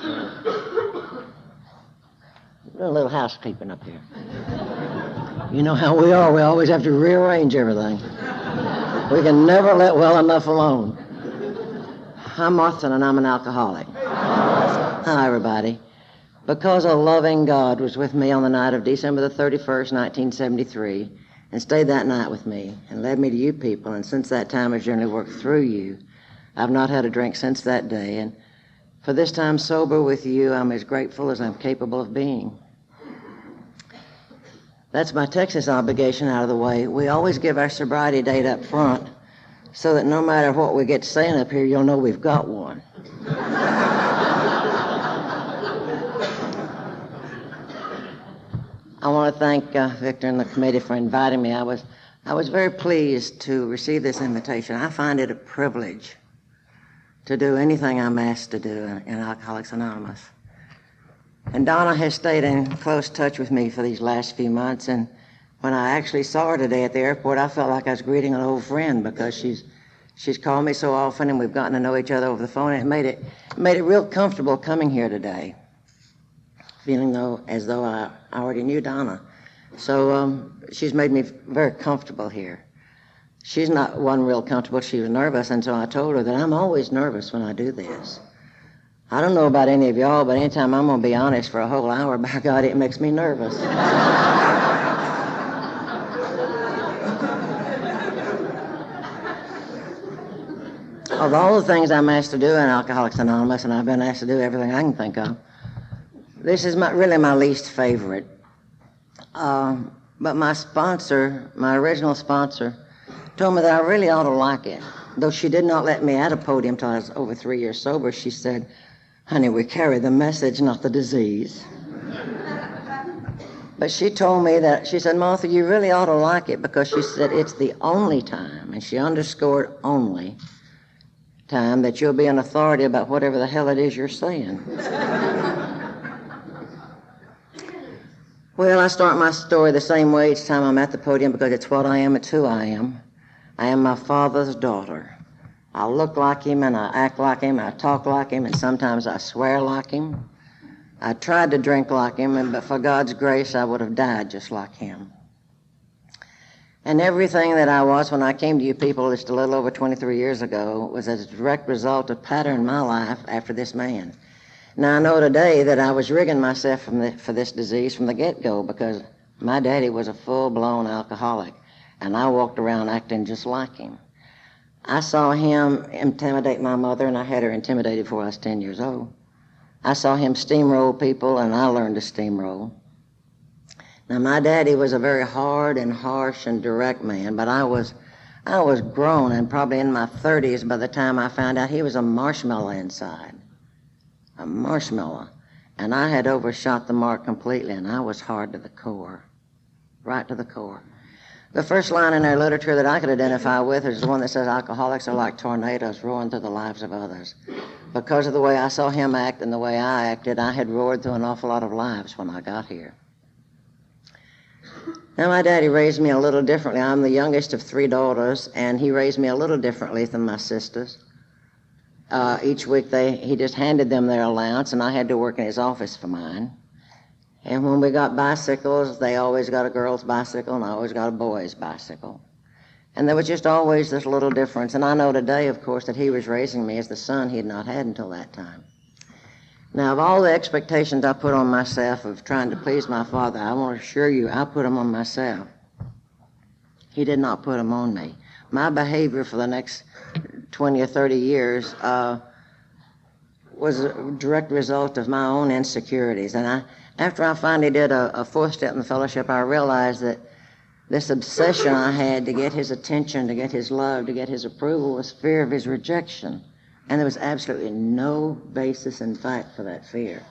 A little housekeeping up here. You know how we are. We always have to rearrange everything. We can never let well enough alone. I'm Martha, and I'm an alcoholic. Hi, everybody. Because a loving God was with me on the night of December the 31st, 1973, and stayed that night with me and led me to you people, and since that time has generally worked through you, I've not had a drink since that day, and for this time sober with you, I'm as grateful as I'm capable of being. That's my Texas obligation out of the way. We always give our sobriety date up front so that no matter what we get saying up here, you'll know we've got one. I want to thank Victor and the committee for inviting me. I was very pleased to receive this invitation. I find it a privilege to do anything I'm asked to do in Alcoholics Anonymous. And Donna has stayed in close touch with me for these last few months, and when I actually saw her today at the airport, I felt like I was greeting an old friend because she's called me so often and we've gotten to know each other over the phone, and it made it real comfortable coming here today, feeling as though I already knew Donna. So she's made me very comfortable here. She's not one real comfortable. She was nervous, and so I told her that I'm always nervous when I do this. I don't know about any of y'all, but anytime I'm going to be honest for a whole hour, by God, it makes me nervous. Of all the things I'm asked to do in Alcoholics Anonymous, and I've been asked to do everything I can think of, this is really my least favorite. But my original sponsor, told me that I really ought to like it. Though she did not let me at a podium till I was over 3 years sober, she said, "Honey, we carry the message, not the disease." But she told me she said, "Martha, you really ought to like it," because she said it's the only time, and she underscored only time, that you'll be an authority about whatever the hell it is you're saying. Well, I start my story the same way each time I'm at the podium because it's what I am, it's who I am. I am my father's daughter. I look like him, and I act like him, and I talk like him, and sometimes I swear like him. I tried to drink like him, but for God's grace, I would have died just like him. And everything that I was when I came to you people just a little over 23 years ago was as a direct result of pattern in my life after this man. Now, I know today that I was rigging myself for this disease from the get-go because my daddy was a full-blown alcoholic, and I walked around acting just like him. I saw him intimidate my mother, and I had her intimidated before I was 10 years old. I saw him steamroll people, and I learned to steamroll. Now, my daddy was a very hard and harsh and direct man, but I was grown and probably in my 30s by the time I found out he was a marshmallow inside. A marshmallow. And I had overshot the mark completely, and I was hard to the core. Right to the core. The first line in our literature that I could identify with is the one that says alcoholics are like tornadoes roaring through the lives of others. Because of the way I saw him act and the way I acted, I had roared through an awful lot of lives when I got here. Now, my daddy raised me a little differently. I'm the youngest of 3 daughters, and he raised me a little differently than my sisters. Each week he just handed them their allowance, and I had to work in his office for mine. And when we got bicycles, they always got a girl's bicycle, and I always got a boy's bicycle. And there was just always this little difference. And I know today, of course, that he was raising me as the son he had not had until that time. Now, of all the expectations I put on myself of trying to please my father, I want to assure you, I put them on myself. He did not put them on me. My behavior for the next 20 or 30 years was a direct result of my own insecurities. And after I finally did a 4th step in the fellowship, I realized that this obsession I had to get his attention, to get his love, to get his approval was fear of his rejection. And there was absolutely no basis in fact for that fear.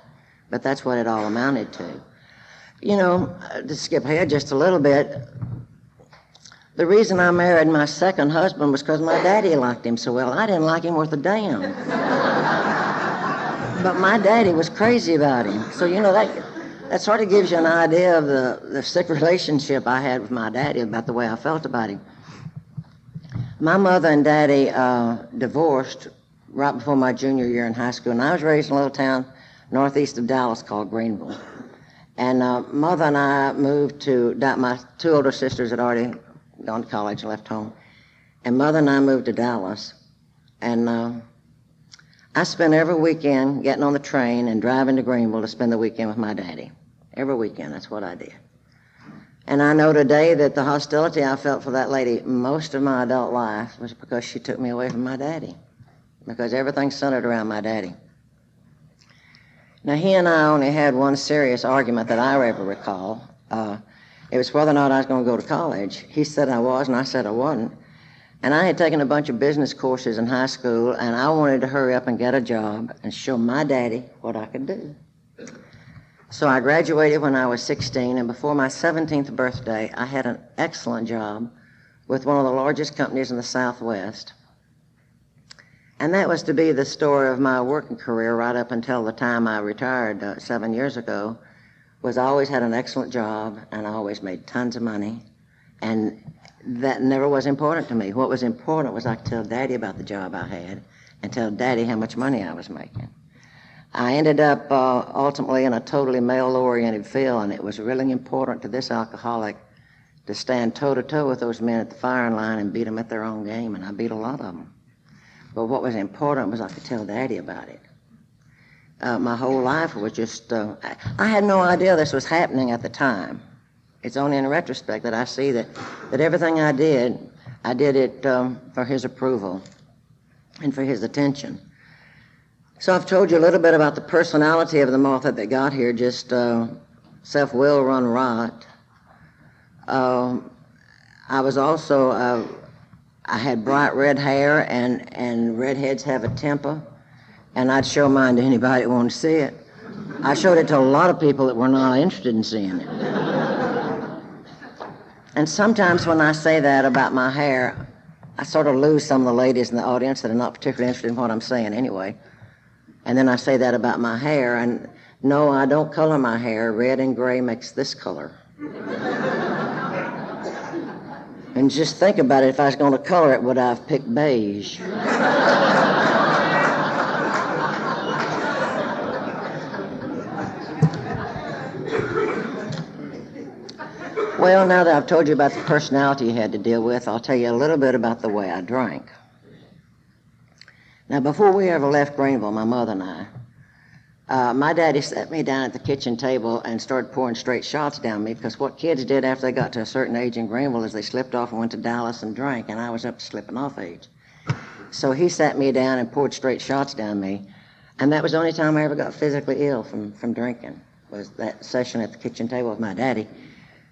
But that's what it all amounted to. You know, to skip ahead just a little bit, the reason I married my second husband was because my daddy liked him so well. I didn't like him worth a damn. But my daddy was crazy about him. So, you know, that sort of gives you an idea of the sick relationship I had with my daddy, about the way I felt about him. My mother and daddy divorced right before my junior year in high school, and I was raised in a little town northeast of Dallas called Greenville. And Mother and I moved to, my two older sisters had already gone to college and left home. And Mother and I moved to Dallas. And I spent every weekend getting on the train and driving to Greenville to spend the weekend with my daddy. Every weekend, that's what I did. And I know today that the hostility I felt for that lady most of my adult life was because she took me away from my daddy. Because everything centered around my daddy. Now, he and I only had one serious argument that I ever recall. It was whether or not I was going to go to college. He said I was, and I said I wasn't. And I had taken a bunch of business courses in high school, and I wanted to hurry up and get a job and show my daddy what I could do. So I graduated when I was 16, and before my 17th birthday, I had an excellent job with one of the largest companies in the Southwest. And that was to be the story of my working career right up until the time I retired 7 years ago, was I always had an excellent job, and I always made tons of money. And that never was important to me. What was important was I could tell Daddy about the job I had and tell Daddy how much money I was making. I ended up ultimately in a totally male-oriented field, and it was really important to this alcoholic to stand toe-to-toe with those men at the firing line and beat them at their own game, and I beat a lot of them. But what was important was I could tell Daddy about it. My whole life was just, I had no idea this was happening at the time. It's only in retrospect that I see that everything I did it for his approval and for his attention. So I've told you a little bit about the personality of the Martha that got here, just self-will run riot. I was also, I had bright red hair, and redheads have a temper, and I'd show mine to anybody that wanted to see it. I showed it to a lot of people that were not interested in seeing it. And sometimes when I say that about my hair, I sort of lose some of the ladies in the audience that are not particularly interested in what I'm saying anyway. And then I say that about my hair, and no, I don't color my hair. Red and gray makes this color. And just think about it, if I was going to color it, would I have picked beige? Well, now that I've told you about the personality you had to deal with, I'll tell you a little bit about the way I drank. Now, before we ever left Greenville, my mother and I, my daddy sat me down at the kitchen table and started pouring straight shots down me, because what kids did after they got to a certain age in Greenville is they slipped off and went to Dallas and drank, and I was up to slipping off age. So he sat me down and poured straight shots down me, and that was the only time I ever got physically ill from drinking, was that session at the kitchen table with my daddy.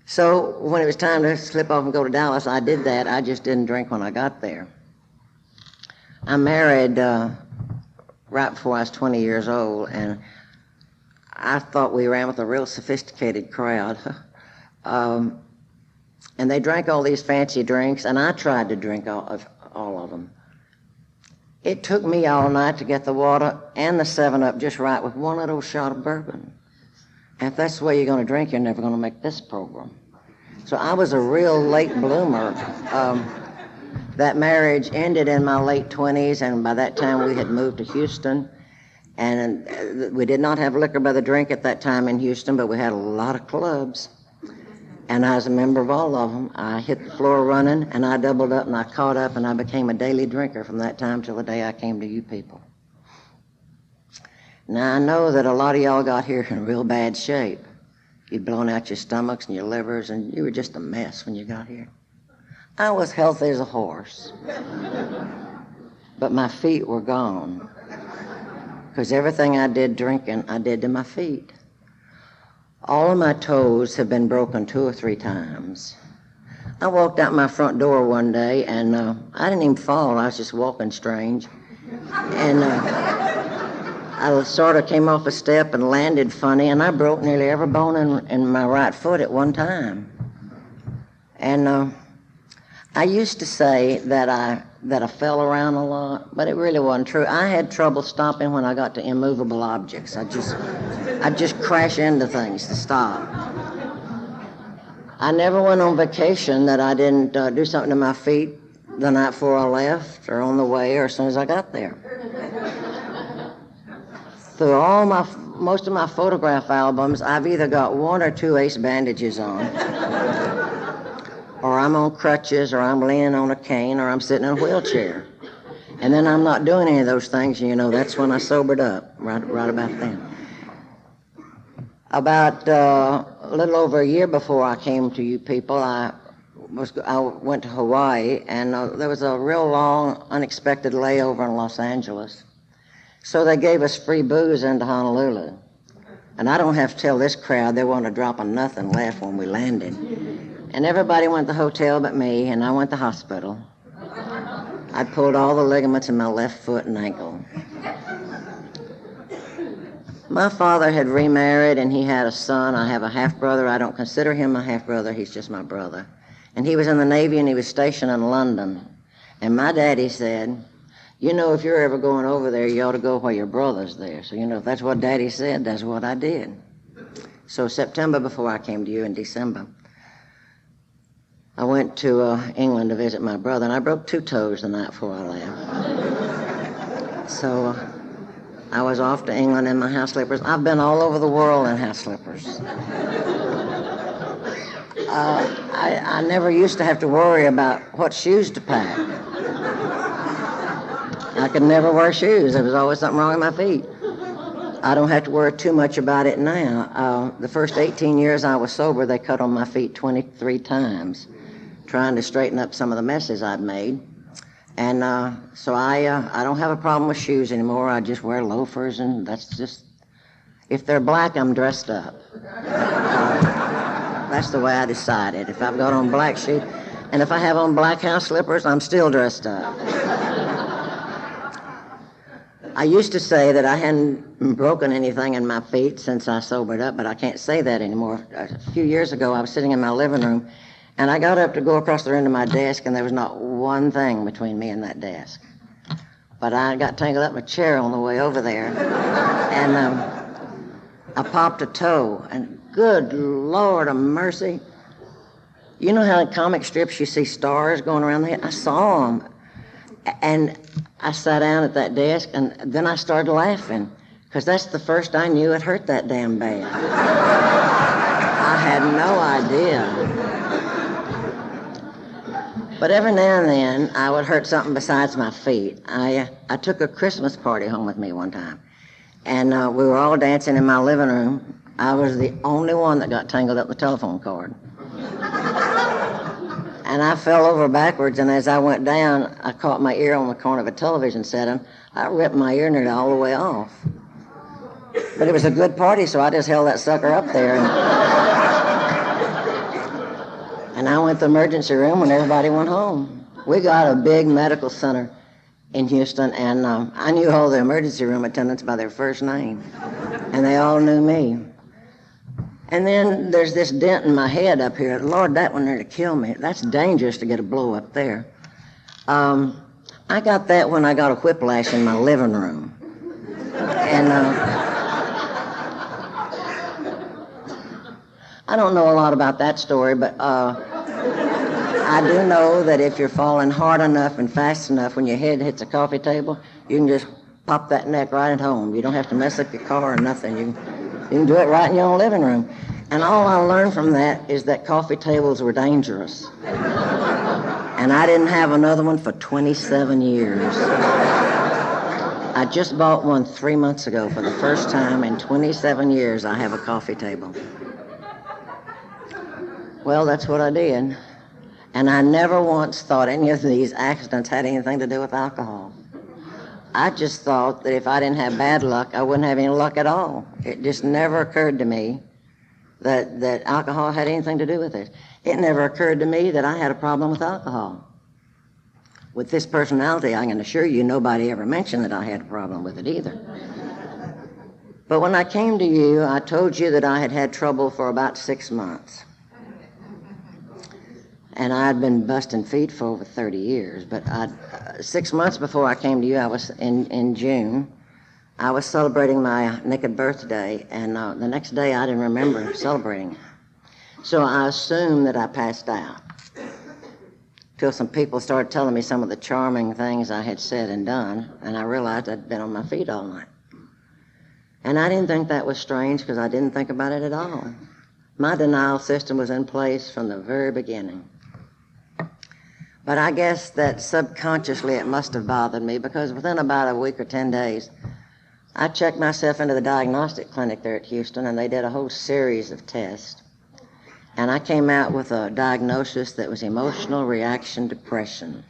So when it was time to slip off and go to Dallas, I did that. I just didn't drink when I got there. I married right before I was 20 years old, and I thought we ran with a real sophisticated crowd. And they drank all these fancy drinks, and I tried to drink all of them. It took me all night to get the water and the 7-Up just right with one little shot of bourbon. And if that's the way you're going to drink, you're never going to make this program. So I was a real late bloomer. That marriage ended in my late 20s, and by that time we had moved to Houston. And we did not have liquor by the drink at that time in Houston, but we had a lot of clubs. And I was a member of all of them. I hit the floor running, and I doubled up, and I caught up, and I became a daily drinker from that time till the day I came to you people. Now, I know that a lot of y'all got here in real bad shape. You'd blown out your stomachs and your livers, and you were just a mess when you got here. I was healthy as a horse, but my feet were gone, because everything I did drinking, I did to my feet. All of my toes have been broken 2 or 3 times. I walked out my front door one day, and I didn't even fall. I was just walking strange. And I sort of came off a step and landed funny, and I broke nearly every bone in my right foot at one time. And I used to say that I fell around a lot, but it really wasn't true. I had trouble stopping when I got to immovable objects. I'd just crash into things to stop. I never went on vacation that I didn't do something to my feet the night before I left, or on the way, or as soon as I got there. through most of my photograph albums, I've either got one or two ace bandages on, or I'm on crutches, or I'm leaning on a cane, or I'm sitting in a wheelchair. And then I'm not doing any of those things, that's when I sobered up, right about then. About a little over a year before I came to you people, I went to Hawaii, and there was a real long, unexpected layover in Los Angeles. So they gave us free booze into Honolulu. And I don't have to tell this crowd they wasn't a drop of nothing left when we landed. And everybody went to the hotel but me, and I went to the hospital. I pulled all the ligaments in my left foot and ankle. My father had remarried, and he had a son. I have a half-brother. I don't consider him my half-brother. He's just my brother. And he was in the Navy, and he was stationed in London. And my daddy said, if you're ever going over there, you ought to go where your brother's there. So, if that's what Daddy said, that's what I did. So September before I came to you in December, I went to England to visit my brother, and I broke 2 toes the night before I left. So I was off to England in my house slippers. I've been all over the world in house slippers. I never used to have to worry about what shoes to pack. I could never wear shoes. There was always something wrong with my feet. I don't have to worry too much about it now. The first 18 years I was sober, they cut on my feet 23 times, trying to straighten up some of the messes I'd made. And so I don't have a problem with shoes anymore. I just wear loafers, and that's just, if they're black, I'm dressed up. That's the way I decided. If I've got on black shoes, and if I have on black house slippers, I'm still dressed up. I used to say that I hadn't broken anything in my feet since I sobered up, but I can't say that anymore. A few years ago, I was sitting in my living room, and I got up to go across the room to my desk, and there was not one thing between me and that desk. But I got tangled up in a chair on the way over there, and I popped a toe, and good Lord of mercy. You know how in comic strips you see stars going around the head? I saw them. And I sat down at that desk, and then I started laughing, because that's the first I knew it hurt that damn bad. I had no idea. But every now and then, I would hurt something besides my feet. I took a Christmas party home with me one time, and we were all dancing in my living room. I was the only one that got tangled up in the telephone cord. And I fell over backwards, and as I went down, I caught my ear on the corner of a television set, and I ripped my ear nearly all the way off. But it was a good party, so I just held that sucker up there. And I went to the emergency room when everybody went home. We got a big medical center in Houston, and I knew all the emergency room attendants by their first name, and they all knew me. And then there's this dent in my head up here. Lord, that one nearly killed me. That's dangerous to get a blow up there. I got that when I got a whiplash in my living room. And I don't know a lot about that story, but I do know that if you're falling hard enough and fast enough, when your head hits a coffee table, you can just pop that neck right at home. You don't have to mess up your car or nothing. You can do it right in your own living room. And all I learned from that is that coffee tables were dangerous. And I didn't have another one for 27 years. I just bought one 3 months ago. For the first time in 27 years, I have a coffee table. Well, that's what I did. And I never once thought any of these accidents had anything to do with alcohol. I just thought that if I didn't have bad luck, I wouldn't have any luck at all. It just never occurred to me that alcohol had anything to do with it. It never occurred to me that I had a problem with alcohol. With this personality, I can assure you nobody ever mentioned that I had a problem with it either. But when I came to you, I told you that I had had trouble for about 6 months. And I'd been busting feet for over 30 years. But 6 months before I came to you, I was in June, I was celebrating my naked birthday, and the next day I didn't remember celebrating. So I assumed that I passed out, till some people started telling me some of the charming things I had said and done, and I realized I'd been on my feet all night. And I didn't think that was strange because I didn't think about it at all. My denial system was in place from the very beginning. But I guess that subconsciously it must have bothered me because within about a week or 10 days, I checked myself into the diagnostic clinic there at Houston, and they did a whole series of tests. And I came out with a diagnosis that was emotional reaction depression.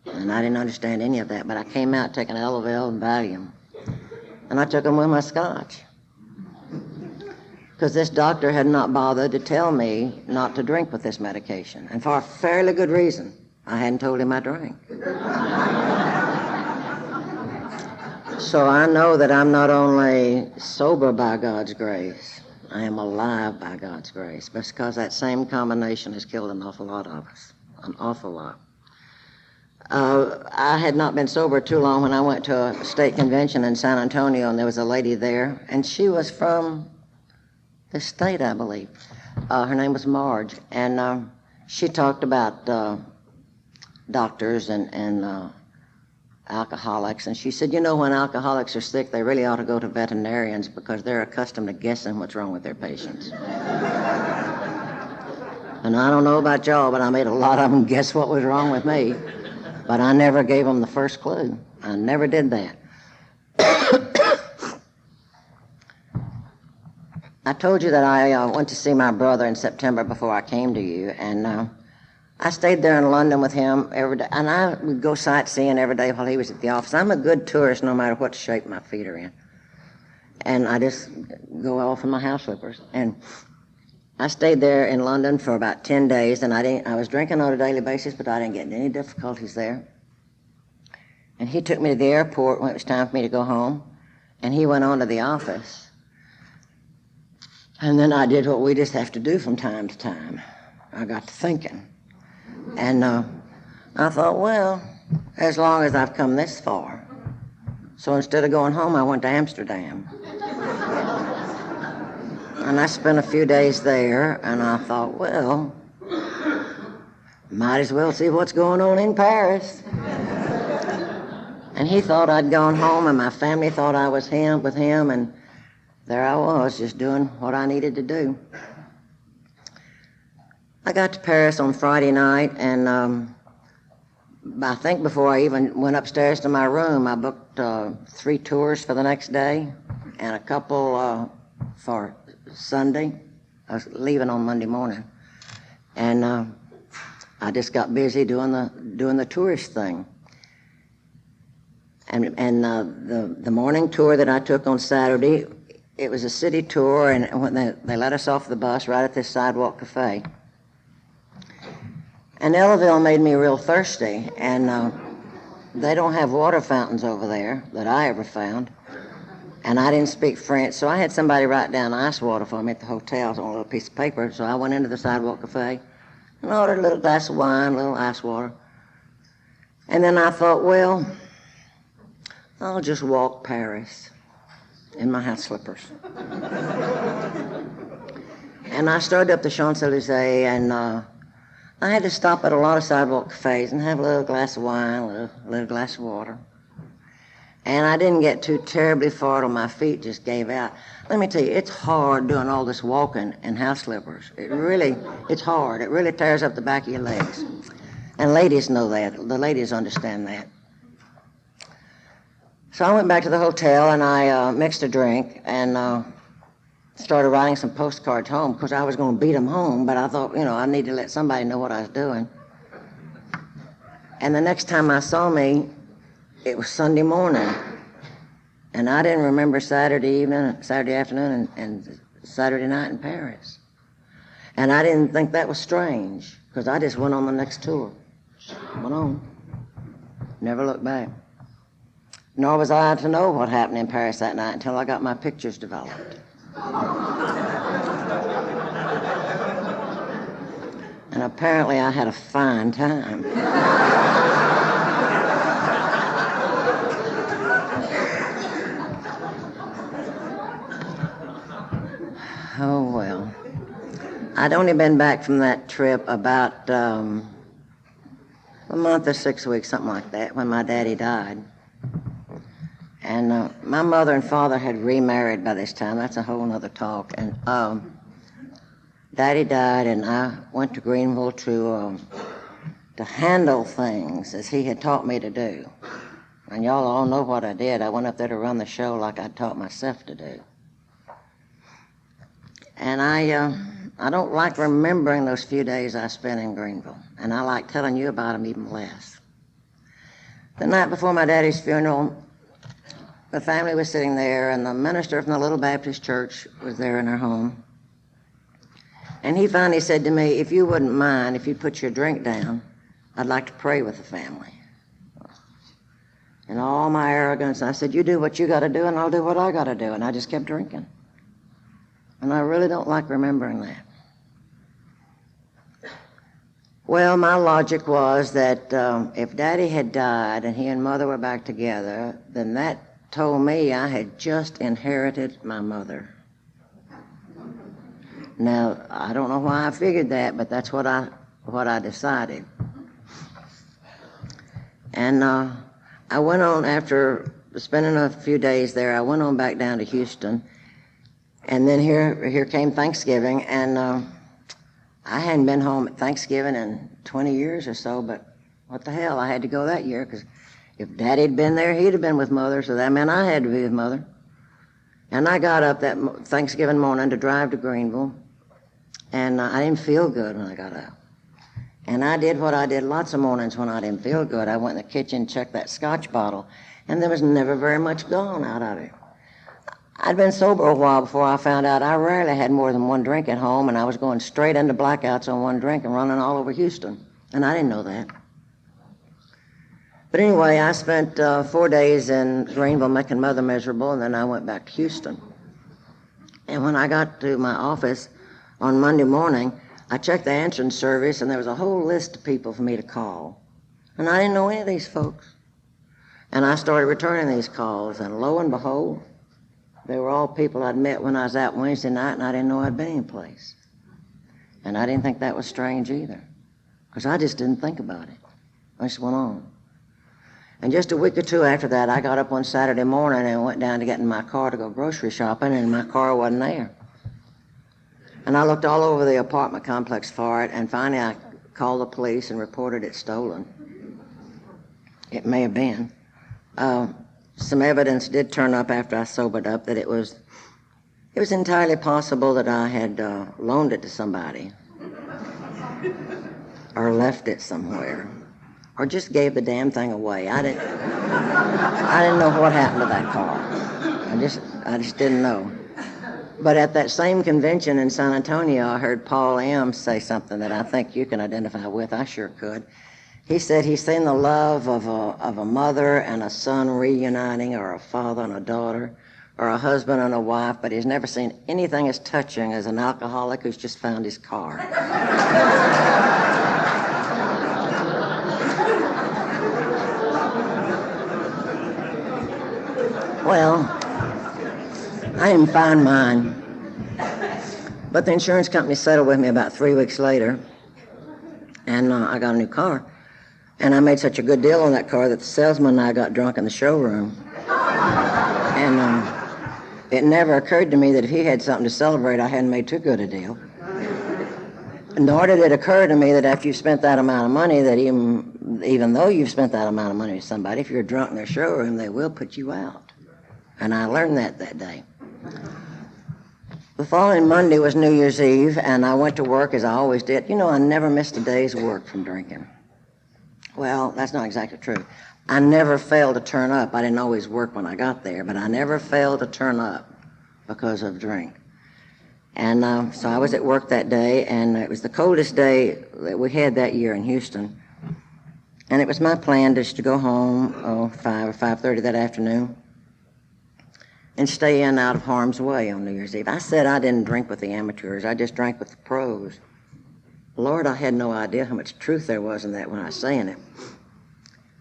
And I didn't understand any of that, but I came out taking Elavil and Valium. And I took them with my scotch. Because this doctor had not bothered to tell me not to drink with this medication. And for a fairly good reason. I hadn't told him I drank. So I know that I'm not only sober by God's grace, I am alive by God's grace, because that same combination has killed an awful lot of us, an awful lot. I had not been sober too long when I went to a state convention in San Antonio, and there was a lady there, and she was from the state, I believe. Her name was Marge, and she talked about doctors and alcoholics, and she said, you know, when alcoholics are sick, they really ought to go to veterinarians because they're accustomed to guessing what's wrong with their patients. And I don't know about y'all, but I made a lot of them guess what was wrong with me, but I never gave them the first clue. I never did that. I told you that I went to see my brother in September before I came to you, and I stayed there in London with him every day, and I would go sightseeing every day while he was at the office. I'm a good tourist no matter what shape my feet are in. And I just go off in my house slippers. And I stayed there in London for about 10 days, and I was drinking on a daily basis, but I didn't get any difficulties there. And he took me to the airport when it was time for me to go home, and he went on to the office. And then I did what we just have to do from time to time. I got to thinking. And I thought, well, as long as I've come this far. So instead of going home, I went to Amsterdam. And I spent a few days there, and I thought, well, might as well see what's going on in Paris. And he thought I'd gone home, and my family thought I was with him, and there I was, just doing what I needed to do. I got to Paris on Friday night, and I think before I even went upstairs to my room, I booked 3 tours for the next day and a couple for Sunday. I was leaving on Monday morning, and I just got busy doing the tourist thing. And the morning tour that I took on Saturday, it was a city tour, and when they let us off the bus right at this sidewalk cafe. And Elavil made me real thirsty, and they don't have water fountains over there that I ever found. And I didn't speak French, so I had somebody write down ice water for me at the hotel on a little piece of paper. So I went into the sidewalk cafe and ordered a little glass of wine, a little ice water. And then I thought, well, I'll just walk Paris in my house slippers. And I started up the Champs-Élysées, and I had to stop at a lot of sidewalk cafes and have a little glass of wine, a little glass of water. And I didn't get too terribly far till my feet just gave out. Let me tell you, it's hard doing all this walking in house slippers. It's hard. It really tears up the back of your legs. And ladies know that. The ladies understand that. So I went back to the hotel, and I mixed a drink and started writing some postcards home because I was going to beat them home, but I thought, I need to let somebody know what I was doing. And the next time I saw me, it was Sunday morning, and I didn't remember Saturday afternoon, and Saturday night in Paris. And I didn't think that was strange because I just went on the next tour. Went on. Never looked back. Nor was I to know what happened in Paris that night until I got my pictures developed. And apparently I had a fine time. Oh, well. I'd only been back from that trip about a month or 6 weeks, something like that, when my daddy died. And my mother and father had remarried by this time. That's a whole other talk. And Daddy died, and I went to Greenville to handle things as he had taught me to do. And y'all all know what I did. I went up there to run the show like I taught myself to do. And I don't like remembering those few days I spent in Greenville. And I like telling you about them even less. The night before my daddy's funeral, the family was sitting there, and the minister from the little Baptist church was there in her home. And he finally said to me, if you wouldn't mind, if you'd put your drink down, I'd like to pray with the family. In all my arrogance, I said, you do what you got to do, and I'll do what I got to do. And I just kept drinking. And I really don't like remembering that. Well, my logic was that if Daddy had died and he and Mother were back together, then that told me I had just inherited my mother. Now, I don't know why I figured that, but that's what I decided. And I went on, after spending a few days there, I went on back down to Houston. And then here came Thanksgiving, and I hadn't been home at Thanksgiving in 20 years or so, but what the hell, I had to go that year, because if Daddy had been there, he'd have been with Mother, so that meant I had to be with Mother. And I got up that Thanksgiving morning to drive to Greenville, and I didn't feel good when I got up. And I did what I did lots of mornings when I didn't feel good. I went in the kitchen, checked that scotch bottle, and there was never very much gone out of it. I'd been sober a while before I found out I rarely had more than one drink at home, and I was going straight into blackouts on one drink and running all over Houston. And I didn't know that. But anyway, I spent 4 days in Greenville making Mother miserable, and then I went back to Houston. And when I got to my office on Monday morning, I checked the answering service, and there was a whole list of people for me to call. And I didn't know any of these folks. And I started returning these calls, and lo and behold, they were all people I'd met when I was out Wednesday night, and I didn't know I'd been in place. And I didn't think that was strange either, because I just didn't think about it. I just went on. And just a week or two after that, I got up one Saturday morning and went down to get in my car to go grocery shopping, and my car wasn't there. And I looked all over the apartment complex for it, and finally I called the police and reported it stolen. It may have been. Some evidence did turn up after I sobered up that it was entirely possible that I had loaned it to somebody or left it somewhere or just gave the damn thing away. I didn't know what happened to that car. I just didn't know. But at that same convention in San Antonio, I heard Paul M. say something that I think you can identify with. I sure could. He said he's seen the love of a mother and a son reuniting, or a father and a daughter, or a husband and a wife, but he's never seen anything as touching as an alcoholic who's just found his car. Well, I didn't find mine. But the insurance company settled with me about 3 weeks later, and I got a new car. And I made such a good deal on that car that the salesman and I got drunk in the showroom. And it never occurred to me that if he had something to celebrate, I hadn't made too good a deal. Nor did it occur to me that after you've spent that amount of money, that even though you've spent that amount of money to somebody, if you're drunk in their showroom, they will put you out. And I learned that day. The following Monday was New Year's Eve, and I went to work as I always did. You know, I never missed a day's work from drinking. Well, that's not exactly true. I never failed to turn up. I didn't always work when I got there, but I never failed to turn up because of drink. And so I was at work that day, and it was the coldest day that we had that year in Houston. And it was my plan just to go home 5 or 5:30 that afternoon and stay in out of harm's way on New Year's Eve. I said I didn't drink with the amateurs. I just drank with the pros. Lord, I had no idea how much truth there was in that when I was saying it.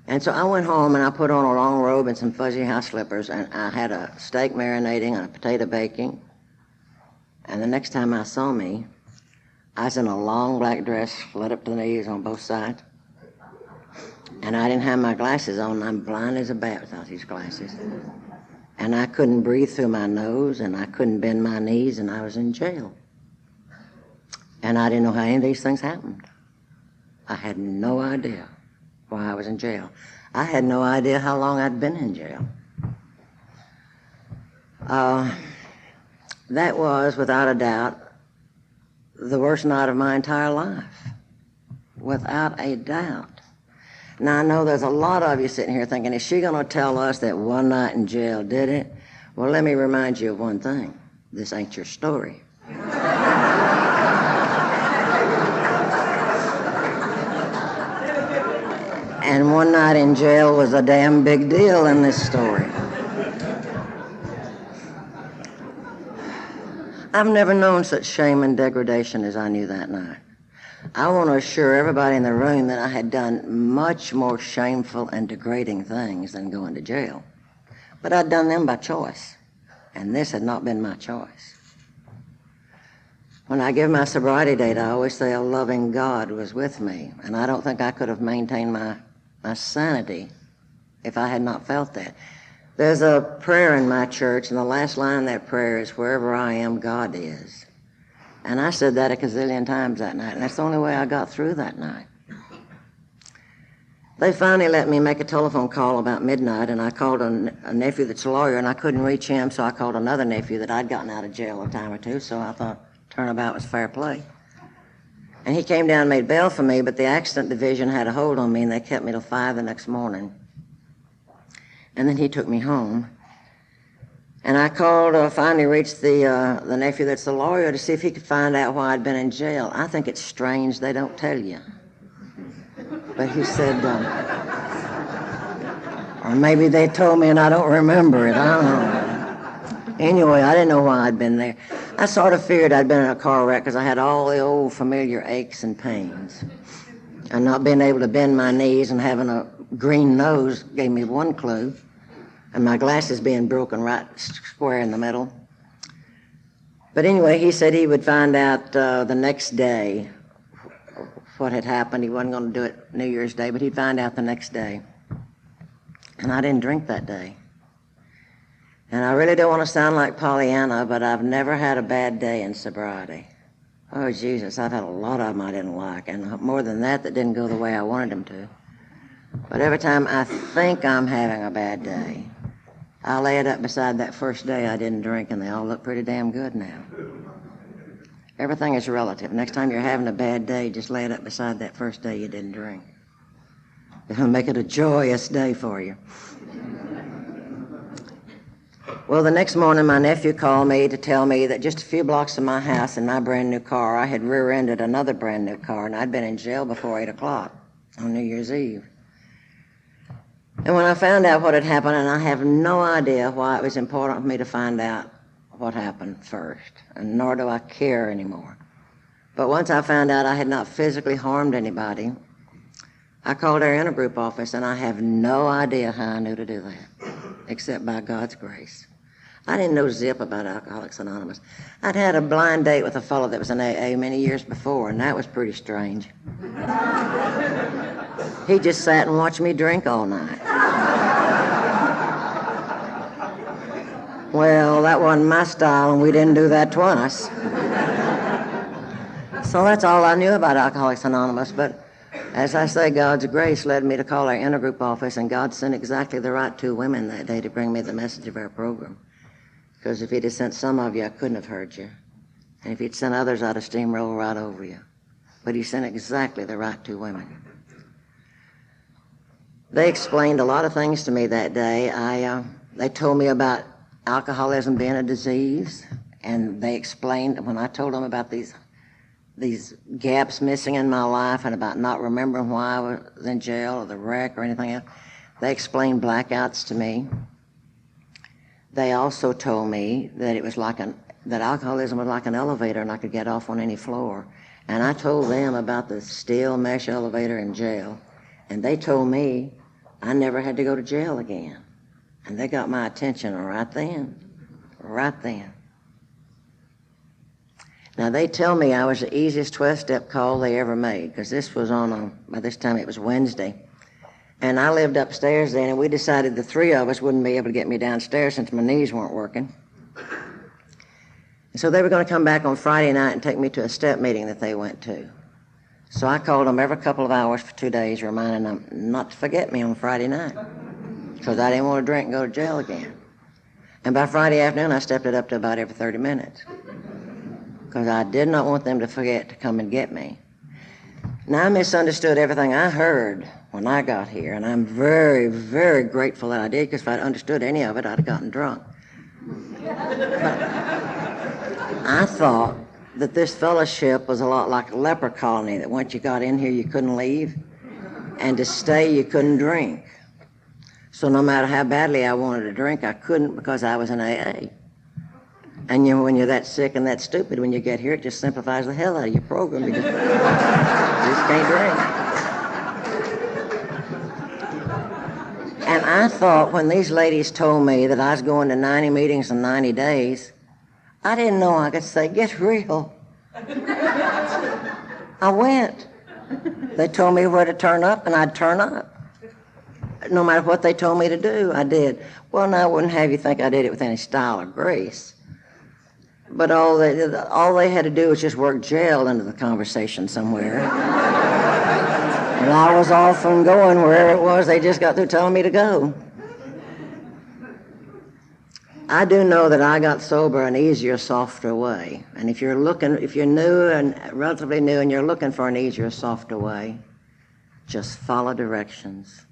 And so I went home and I put on a long robe and some fuzzy house slippers, and I had a steak marinating and a potato baking. And the next time I saw me, I was in a long black dress, let up to the knees on both sides. And I didn't have my glasses on. I'm blind as a bat without these glasses. and I couldn't breathe through my nose, and I couldn't bend my knees, and I was in jail. And I didn't know how any of these things happened. I had no idea why I was in jail. I had no idea how long I'd been in jail. That was, without a doubt, the worst night of my entire life. Without a doubt. Now, I know there's a lot of you sitting here thinking, is she going to tell us that one night in jail did it? Well, let me remind you of one thing. This ain't your story. And one night in jail was a damn big deal in this story. I've never known such shame and degradation as I knew that night. I want to assure everybody in the room that I had done much more shameful and degrading things than going to jail. But I'd done them by choice, and this had not been my choice. When I give my sobriety date, I always say a loving God was with me, and I don't think I could have maintained my sanity if I had not felt that. There's a prayer in my church, and the last line of that prayer is, wherever I am, God is. And I said that a gazillion times that night, and that's the only way I got through that night. They finally let me make a telephone call about midnight, and I called a nephew that's a lawyer, and I couldn't reach him, so I called another nephew that I'd gotten out of jail a time or two, so I thought turnabout was fair play. And he came down and made bail for me, but the accident division had a hold on me, and they kept me till 5 the next morning. And then he took me home. And I called, finally reached the nephew that's the lawyer to see if he could find out why I'd been in jail. I think it's strange they don't tell you. But he said, or maybe they told me and I don't remember it, I don't know. Anyway, I didn't know why I'd been there. I sort of feared I'd been in a car wreck because I had all the old familiar aches and pains. And not being able to bend my knees and having a green nose gave me one clue. And my glasses being broken right square in the middle. But anyway, he said he would find out the next day what had happened. He wasn't going to do it New Year's Day, but he'd find out the next day. And I didn't drink that day. And I really don't want to sound like Pollyanna, but I've never had a bad day in sobriety. Oh, Jesus, I've had a lot of them I didn't like, and more than that didn't go the way I wanted them to. But every time I think I'm having a bad day, I lay it up beside that first day I didn't drink, and they all look pretty damn good now. Everything is relative. Next time you're having a bad day, just lay it up beside that first day you didn't drink. It'll make it a joyous day for you. Well, the next morning, my nephew called me to tell me that just a few blocks from my house in my brand new car, I had rear-ended another brand new car, and I'd been in jail before 8 o'clock on New Year's Eve. And when I found out what had happened, and I have no idea why it was important for me to find out what happened first, and nor do I care anymore. But once I found out I had not physically harmed anybody, I called our intergroup office, and I have no idea how I knew to do that, except by God's grace. I didn't know zip about Alcoholics Anonymous. I'd had a blind date with a fellow that was in AA many years before, and that was pretty strange. He just sat and watched me drink all night. Well, that wasn't my style, and we didn't do that twice. So that's all I knew about Alcoholics Anonymous, but as I say, God's grace led me to call our intergroup office, and God sent exactly the right 2 women that day to bring me the message of our program. Because if he'd have sent some of you, I couldn't have heard you. And if he'd sent others, I'd have steamrolled right over you. But he sent exactly the right 2 women. They explained a lot of things to me that day. They told me about alcoholism being a disease, and they explained, when I told them about these gaps missing in my life and about not remembering why I was in jail or the wreck or anything else, they explained blackouts to me. They also told me that it was that alcoholism was like an elevator and I could get off on any floor. And I told them about the steel mesh elevator in jail, and they told me I never had to go to jail again. And they got my attention right then. Now, they tell me I was the easiest 12-step call they ever made, because this was by this time it was Wednesday. And I lived upstairs then, and we decided the three of us wouldn't be able to get me downstairs since my knees weren't working. And so they were going to come back on Friday night and take me to a step meeting that they went to. So I called them every couple of hours for 2 days, reminding them not to forget me on Friday night, because I didn't want to drink and go to jail again. And by Friday afternoon, I stepped it up to about every 30 minutes, because I did not want them to forget to come and get me. Now, I misunderstood everything I heard when I got here, and I'm very, very grateful that I did, because if I'd understood any of it, I'd have gotten drunk. But I thought that this fellowship was a lot like a leper colony, that once you got in here, you couldn't leave, and to stay, you couldn't drink. So no matter how badly I wanted to drink, I couldn't, because I was in AA. And you know, when you're that sick and that stupid, when you get here, it just simplifies the hell out of your program, because you just can't drink. And I thought when these ladies told me that I was going to 90 meetings in 90 days, I didn't know I could say, get real. I went. They told me where to turn up, and I'd turn up. No matter what they told me to do, I did. Well, now I wouldn't have you think I did it with any style or grace. But all they had to do was just work jail into the conversation somewhere. And I was off and going wherever it was they just got through telling me to go. I do know that I got sober an easier, softer way. And if you're new and relatively new and you're looking for an easier, softer way, just follow directions.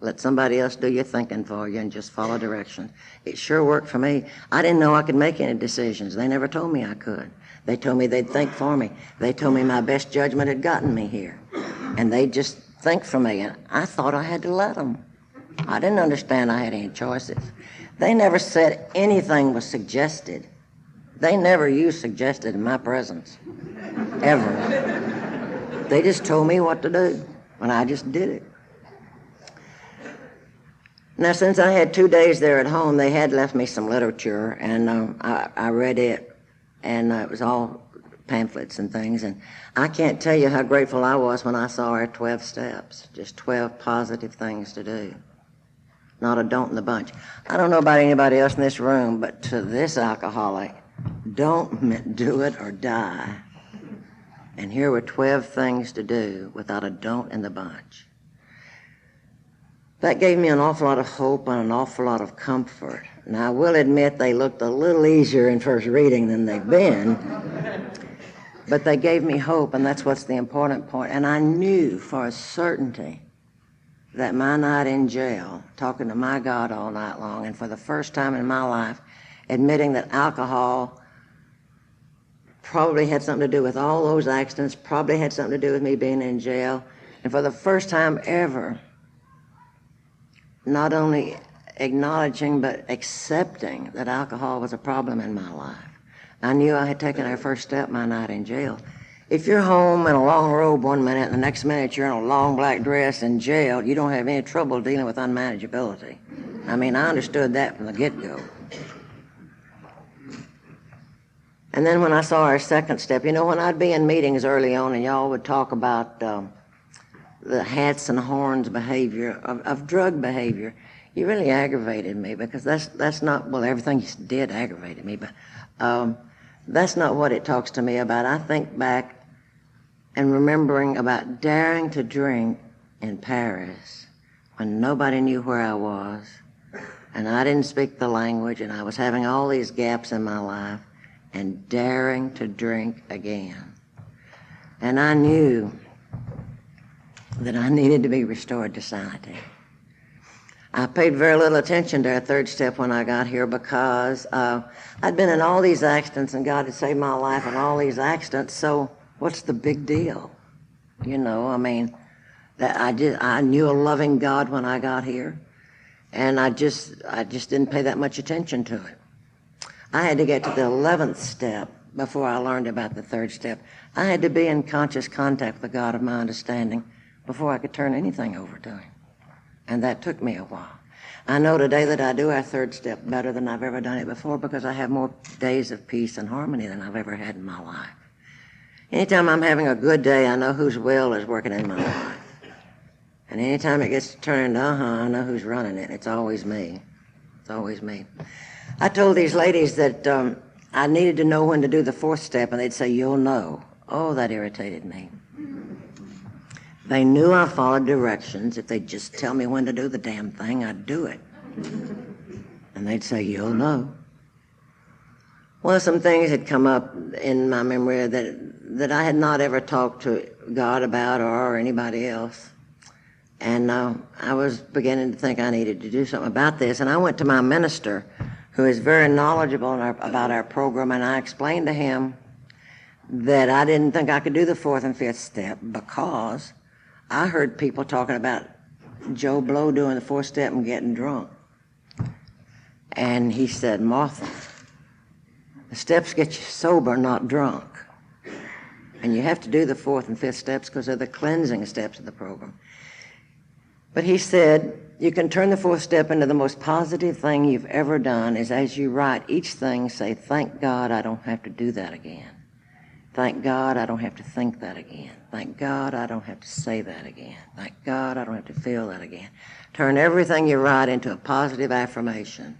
Let somebody else do your thinking for you and just follow directions. It sure worked for me. I didn't know I could make any decisions. They never told me I could. They told me they'd think for me. They told me my best judgment had gotten me here. And they'd just think for me. And I thought I had to let them. I didn't understand I had any choices. They never said anything was suggested. They never used suggested in my presence, ever. They just told me what to do, and I just did it. Now, since I had 2 days there at home, they had left me some literature, and I read it, and it was all pamphlets and things, and I can't tell you how grateful I was when I saw our 12 steps, just 12 positive things to do. Not a don't in the bunch. I don't know about anybody else in this room, but to this alcoholic, don't do it or die. And here were 12 things to do without a don't in the bunch. That gave me an awful lot of hope and an awful lot of comfort. Now, I will admit they looked a little easier in first reading than they've been, but they gave me hope, and that's what's the important point. And I knew for a certainty that my night in jail, talking to my God all night long, and for the first time in my life, admitting that alcohol probably had something to do with all those accidents, probably had something to do with me being in jail, and for the first time ever, not only acknowledging but accepting that alcohol was a problem in my life. I knew I had taken our first step my night in jail. If you're home in a long robe one minute and the next minute you're in a long black dress in jail, you don't have any trouble dealing with unmanageability. I mean, I understood that from the get-go. And then when I saw our second step, you know, when I'd be in meetings early on and y'all would talk about the hats and horns behavior of drug behavior, you really aggravated me, because that's not, well, everything you did aggravated me, but that's not what it talks to me about. I think back and remembering about daring to drink in Paris when nobody knew where I was, and I didn't speak the language, and I was having all these gaps in my life, and daring to drink again. And I knew that I needed to be restored to sanity. I paid very little attention to our third step when I got here, because I'd been in all these accidents, and God had saved my life in all these accidents, so what's the big deal? You know, I mean, that I knew a loving God when I got here, and I just didn't pay that much attention to it. I had to get to the 11th step before I learned about the third step. I had to be in conscious contact with the God of my understanding before I could turn anything over to him. And that took me a while. I know today that I do our third step better than I've ever done it before, because I have more days of peace and harmony than I've ever had in my life. Anytime I'm having a good day, I know whose will is working in my life. And anytime it gets turned, I know who's running it. It's always me. It's always me. I told these ladies that I needed to know when to do the fourth step, and they'd say, "You'll know." Oh, that irritated me. They knew I followed directions. If they'd just tell me when to do the damn thing, I'd do it. And they'd say, "You'll know." Well, some things had come up in my memory that I had not ever talked to God about or anybody else. And I was beginning to think I needed to do something about this. And I went to my minister, who is very knowledgeable about our program, and I explained to him that I didn't think I could do the fourth and fifth step because I heard people talking about Joe Blow doing the fourth step and getting drunk. And he said, "Martha, the steps get you sober, not drunk. And you have to do the fourth and fifth steps because they're the cleansing steps of the program." But he said, "You can turn the fourth step into the most positive thing you've ever done is as you write each thing, say, 'Thank God I don't have to do that again. Thank God I don't have to think that again. Thank God I don't have to say that again. Thank God I don't have to feel that again.' Turn everything you write into a positive affirmation."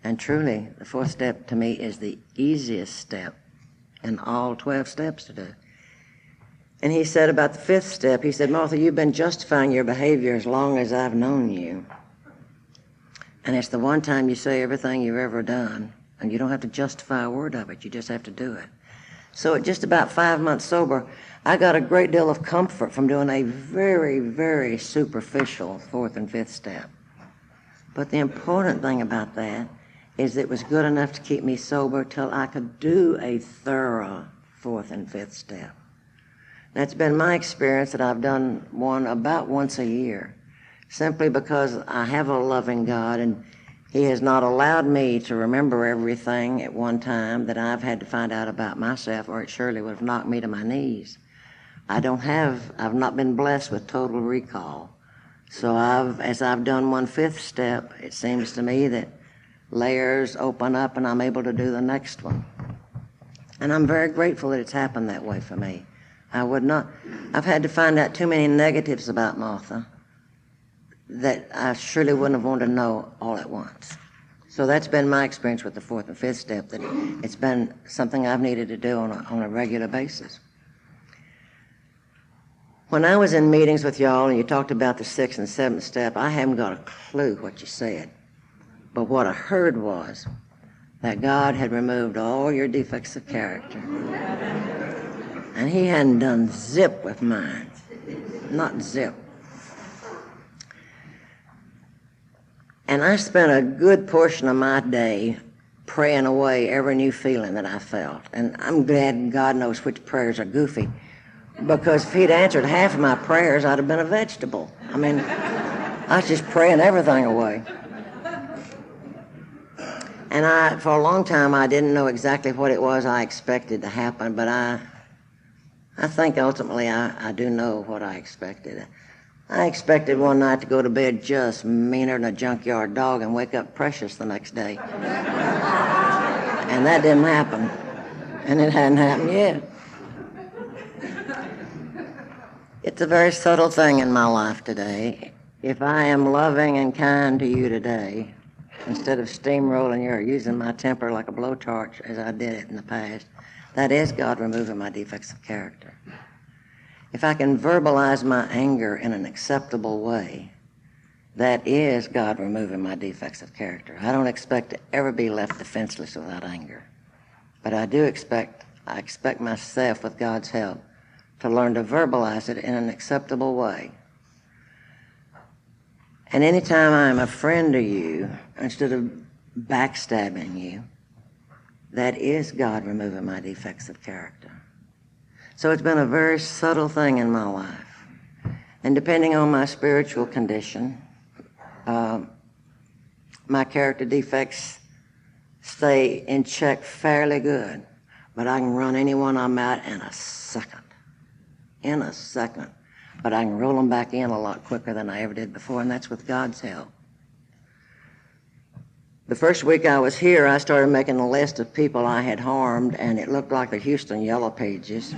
And truly, the fourth step to me is the easiest step in all 12 steps to do. And he said about the fifth step, he said, "Martha, you've been justifying your behavior as long as I've known you. And it's the one time you say everything you've ever done, and you don't have to justify a word of it. You just have to do it." So at just about 5 months sober, I got a great deal of comfort from doing a very, very superficial fourth and fifth step. But the important thing about that is it was good enough to keep me sober till I could do a thorough fourth and fifth step. That's been my experience, that I've done one about once a year, simply because I have a loving God, and he has not allowed me to remember everything at one time that I've had to find out about myself, or it surely would have knocked me to my knees. I've not been blessed with total recall. So as I've done one fifth step, it seems to me that layers open up and I'm able to do the next one. And I'm very grateful that it's happened that way for me. I've had to find out too many negatives about Martha that I surely wouldn't have wanted to know all at once. So that's been my experience with the fourth and fifth step, that it's been something I've needed to do on a regular basis. When I was in meetings with y'all and you talked about the sixth and seventh step, I haven't got a clue what you said. But what I heard was that God had removed all your defects of character. And he hadn't done zip with mine. Not zip. And I spent a good portion of my day praying away every new feeling that I felt. And I'm glad God knows which prayers are goofy, because if he'd answered half of my prayers, I'd have been a vegetable. I mean, I was just praying everything away. And for a long time, I didn't know exactly what it was I expected to happen, but I think ultimately I do know what I expected. I expected one night to go to bed just meaner than a junkyard dog and wake up precious the next day. And that didn't happen. And it hadn't happened yet. It's a very subtle thing in my life today. If I am loving and kind to you today, instead of steamrolling you or using my temper like a blowtorch as I did it in the past, that is God removing my defects of character. If I can verbalize my anger in an acceptable way, that is God removing my defects of character. I don't expect to ever be left defenseless without anger. But I expect myself, with God's help, to learn to verbalize it in an acceptable way. And anytime I'm a friend to you, instead of backstabbing you, that is God removing my defects of character. So it's been a very subtle thing in my life. And depending on my spiritual condition, my character defects stay in check fairly good. But I can run any one of them out in a second. In a second. But I can roll them back in a lot quicker than I ever did before, and that's with God's help. The first week I was here, I started making a list of people I had harmed, and it looked like the Houston Yellow Pages.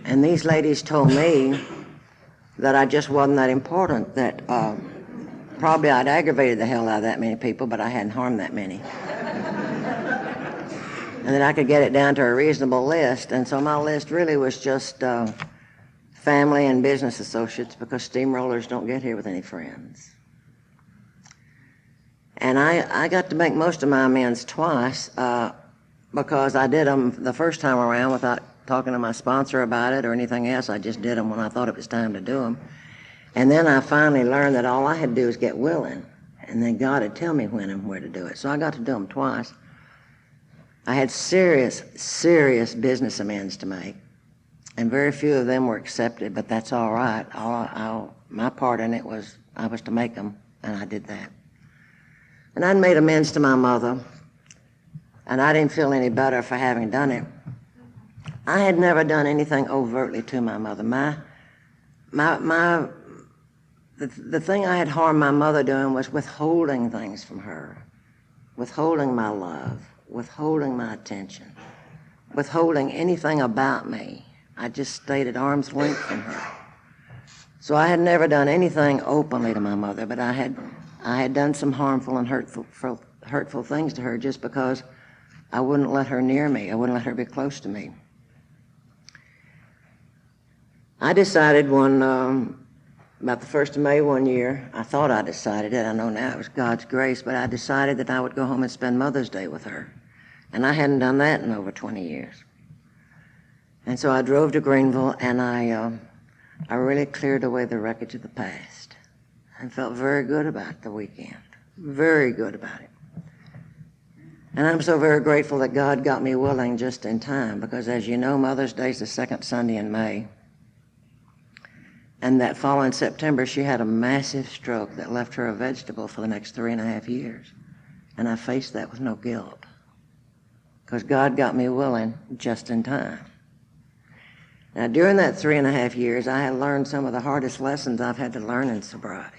And these ladies told me that I just wasn't that important, that probably I'd aggravated the hell out of that many people, but I hadn't harmed that many. And that I could get it down to a reasonable list. And so my list really was just family and business associates, because steamrollers don't get here with any friends. And I got to make most of my amends twice because I did them the first time around without talking to my sponsor about it or anything else. I just did them when I thought it was time to do them. And then I finally learned that all I had to do was get willing, and then God would tell me when and where to do it. So I got to do them twice. I had serious business amends to make, and very few of them were accepted, but that's all right. My part in it was I was to make them, and I did that. And I'd made amends to my mother, and I didn't feel any better for having done it. I had never done anything overtly to my mother. The thing I had harmed my mother doing was withholding things from her, withholding my love, withholding my attention, withholding anything about me. I just stayed at arm's length from her. So I had never done anything openly to my mother, but I had done some harmful and hurtful things to her just because I wouldn't let her near me. I wouldn't let her be close to me. I decided about the 1st of May one year, I thought I decided it, I know now it was God's grace, but I decided that I would go home and spend Mother's Day with her. And I hadn't done that in over 20 years. And so I drove to Greenville, and I really cleared away the wreckage of the past and felt very good about the weekend, very good about it. And I'm so very grateful that God got me willing just in time, because as you know, Mother's Day is the second Sunday in May. And that following September, she had a massive stroke that left her a vegetable for the next 3.5 years. And I faced that with no guilt, because God got me willing just in time. Now, during that 3.5 years, I had learned some of the hardest lessons I've had to learn in sobriety.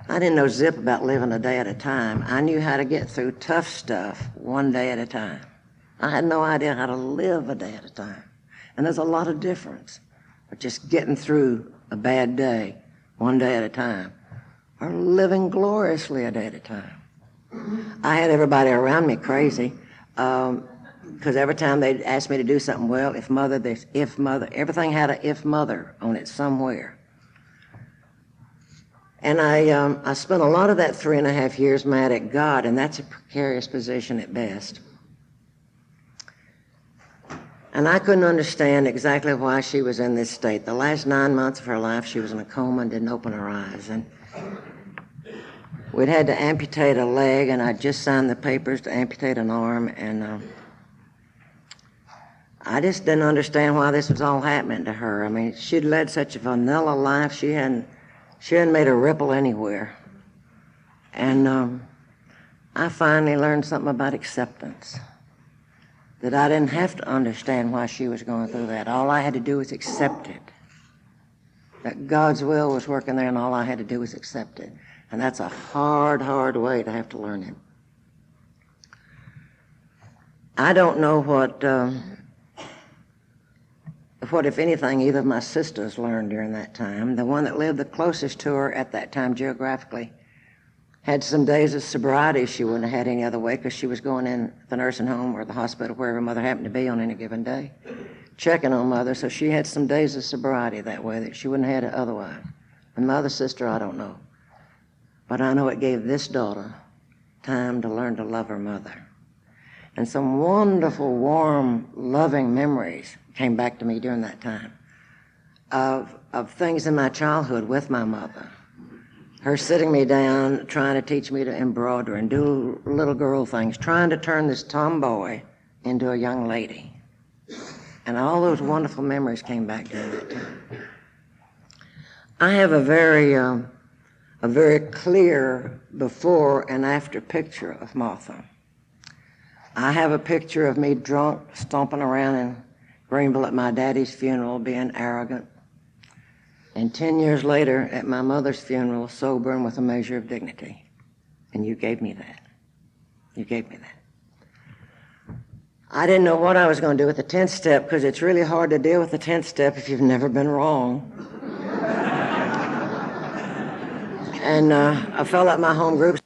I didn't know zip about living a day at a time. I knew how to get through tough stuff one day at a time. I had no idea how to live a day at a time. And there's a lot of difference. Or just getting through a bad day one day at a time, or living gloriously a day at a time. I had everybody around me crazy, because every time they'd ask me to do something, well, if mother, this, if mother, everything had a if mother on it somewhere. And I spent a lot of that 3.5 years mad at God, and that's a precarious position at best. And I couldn't understand exactly why she was in this state. The last 9 months of her life, she was in a coma and didn't open her eyes. And we'd had to amputate a leg, and I'd just signed the papers to amputate an arm. And I just didn't understand why this was all happening to her. I mean, she'd led such a vanilla life. She hadn't made a ripple anywhere. And I finally learned something about acceptance. That I didn't have to understand why she was going through that. All I had to do was accept it. That God's will was working there, and all I had to do was accept it. And that's a hard way to have to learn it. I don't know what, if anything, either of my sisters learned during that time. The one that lived the closest to her at that time geographically had some days of sobriety she wouldn't have had any other way, because she was going in the nursing home or the hospital, wherever Mother happened to be on any given day, checking on Mother. So she had some days of sobriety that way that she wouldn't have had it otherwise. And my other sister, I don't know. But I know it gave this daughter time to learn to love her mother. And some wonderful, warm, loving memories came back to me during that time of things in my childhood with my mother. Her sitting me down, trying to teach me to embroider and do little girl things, trying to turn this tomboy into a young lady. And all those wonderful memories came back during that time. I have a very clear before and after picture of Martha. I have a picture of me drunk, stomping around in Greenville at my daddy's funeral, being arrogant. And 10 years later, at my mother's funeral, sober and with a measure of dignity. And you gave me that. You gave me that. I didn't know what I was going to do with the 10th step, because it's really hard to deal with the 10th step if you've never been wrong. And a fellow at my home group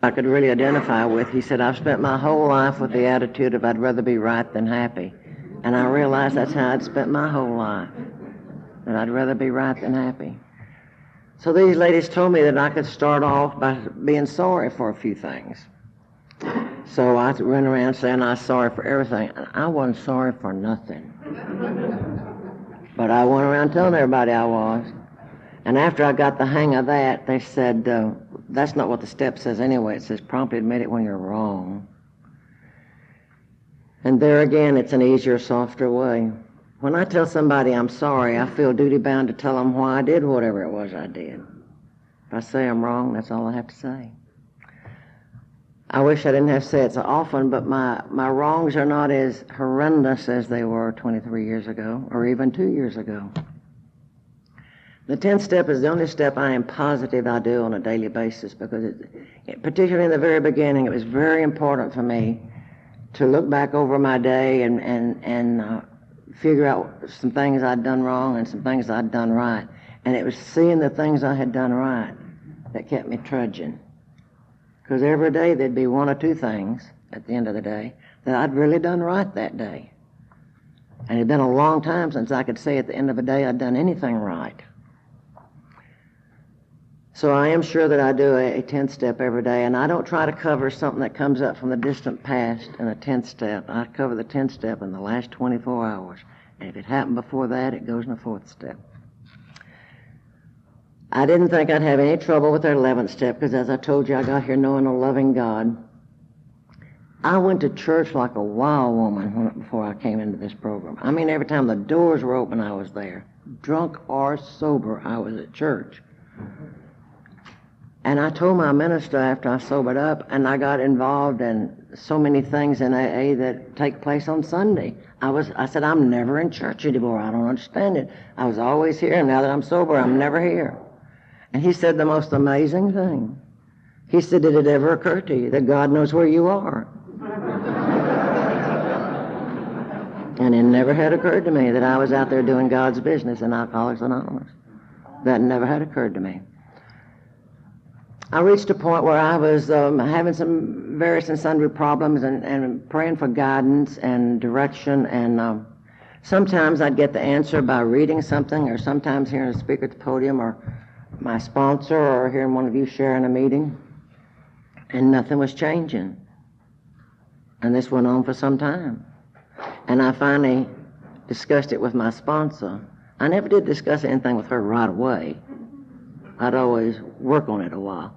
I could really identify with, he said, I've spent my whole life with the attitude of I'd rather be right than happy. And I realized that's how I'd spent my whole life, that I'd rather be right than happy. So these ladies told me that I could start off by being sorry for a few things. So I went around saying I was sorry for everything. And I wasn't sorry for nothing. But I went around telling everybody I was. And after I got the hang of that, they said, that's not what the step says anyway. It says promptly admit it when you're wrong. And there again, it's an easier, softer way. When I tell somebody I'm sorry, I feel duty-bound to tell them why I did whatever it was I did. If I say I'm wrong, that's all I have to say. I wish I didn't have to say it so often, but my wrongs are not as horrendous as they were 23 years ago or even 2 years ago. The 10th step is the only step I am positive I do on a daily basis because, particularly in the very beginning, it was very important for me to look back over my day and figure out some things I'd done wrong and some things I'd done right. And it was seeing the things I had done right that kept me trudging. Because every day there'd be one or two things at the end of the day that I'd really done right that day. And it'd been a long time since I could say at the end of the day I'd done anything right. So I am sure that I do a 10th step every day, and I don't try to cover something that comes up from the distant past in a 10th step. I cover the 10th step in the last 24 hours. And if it happened before that, it goes in the 4th step. I didn't think I'd have any trouble with our 11th step because, as I told you, I got here knowing a loving God. I went to church like a wild woman before I came into this program. I mean, every time the doors were open, I was there. Drunk or sober, I was at church. And I told my minister after I sobered up, and I got involved in so many things in AA that take place on Sunday. I said, I'm never in church anymore. I don't understand it. I was always here, and now that I'm sober, I'm never here. And he said the most amazing thing. He said, did it ever occur to you that God knows where you are? And it never had occurred to me that I was out there doing God's business in Alcoholics Anonymous. That never had occurred to me. I reached a point where I was having some various and sundry problems and praying for guidance and direction, and sometimes I'd get the answer by reading something, or sometimes hearing a speaker at the podium, or my sponsor, or hearing one of you sharing a meeting, and nothing was changing. And this went on for some time. And I finally discussed it with my sponsor. I never did discuss anything with her right away. I'd always work on it a while.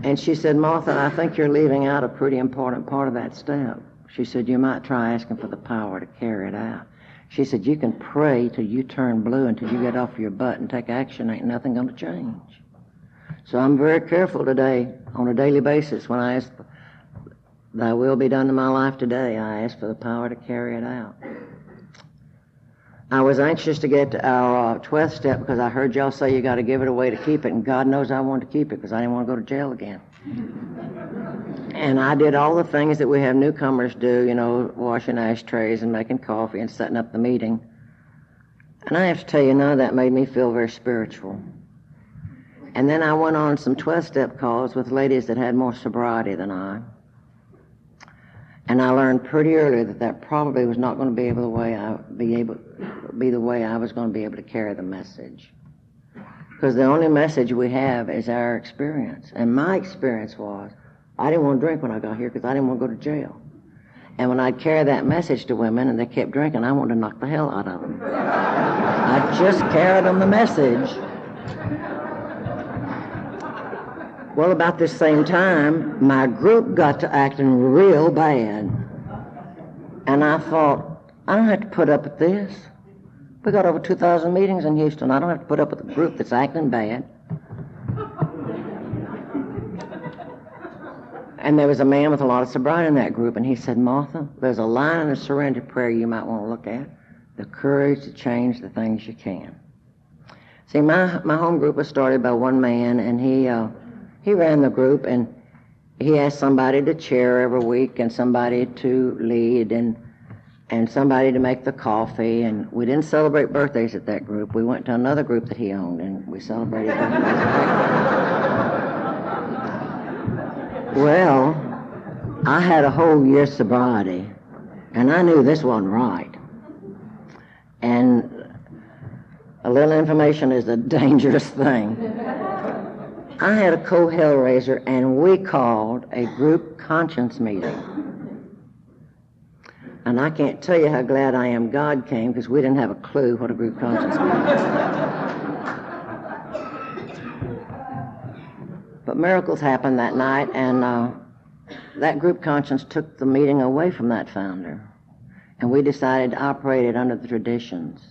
And she said, Martha, I think you're leaving out a pretty important part of that step. She said, you might try asking for the power to carry it out. She said, you can pray till you turn blue until you get off your butt and take action. Ain't nothing going to change. So I'm very careful today on a daily basis when I ask, thy will be done in my life today, I ask for the power to carry it out. I was anxious to get to our 12th step because I heard y'all say you got to give it away to keep it, and God knows I wanted to keep it because I didn't want to go to jail again. And I did all the things that we have newcomers do, you know, washing ashtrays and making coffee and setting up the meeting. And I have to tell you, none of that made me feel very spiritual. And then I went on some 12-step calls with ladies that had more sobriety than I. And I learned pretty early that probably was not going to be the way I was going to be able to carry the message. Because the only message we have is our experience. And my experience was, I didn't want to drink when I got here because I didn't want to go to jail. And when I'd carry that message to women and they kept drinking, I wanted to knock the hell out of them. I just carried them the message. Well, about this same time, my group got to acting real bad. And I thought, I don't have to put up with this. We got over 2,000 meetings in Houston. I don't have to put up with a group that's acting bad. And there was a man with a lot of sobriety in that group, and he said, Martha, there's a line in the surrender prayer you might want to look at. The courage to change the things you can. See, my home group was started by one man, and he ran the group, and he asked somebody to chair every week and somebody to lead, and and somebody to make the coffee, and we didn't celebrate birthdays at that group. We went to another group that he owned, and we celebrated birthdays at that group. Well, I had a whole year's sobriety, and I knew this wasn't right. And a little information is a dangerous thing. I had a co-hellraiser, and we called a group conscience meeting. And I can't tell you how glad I am God came, because we didn't have a clue what a group conscience meeting was. But miracles happened that night, and that group conscience took the meeting away from that founder. And we decided to operate it under the traditions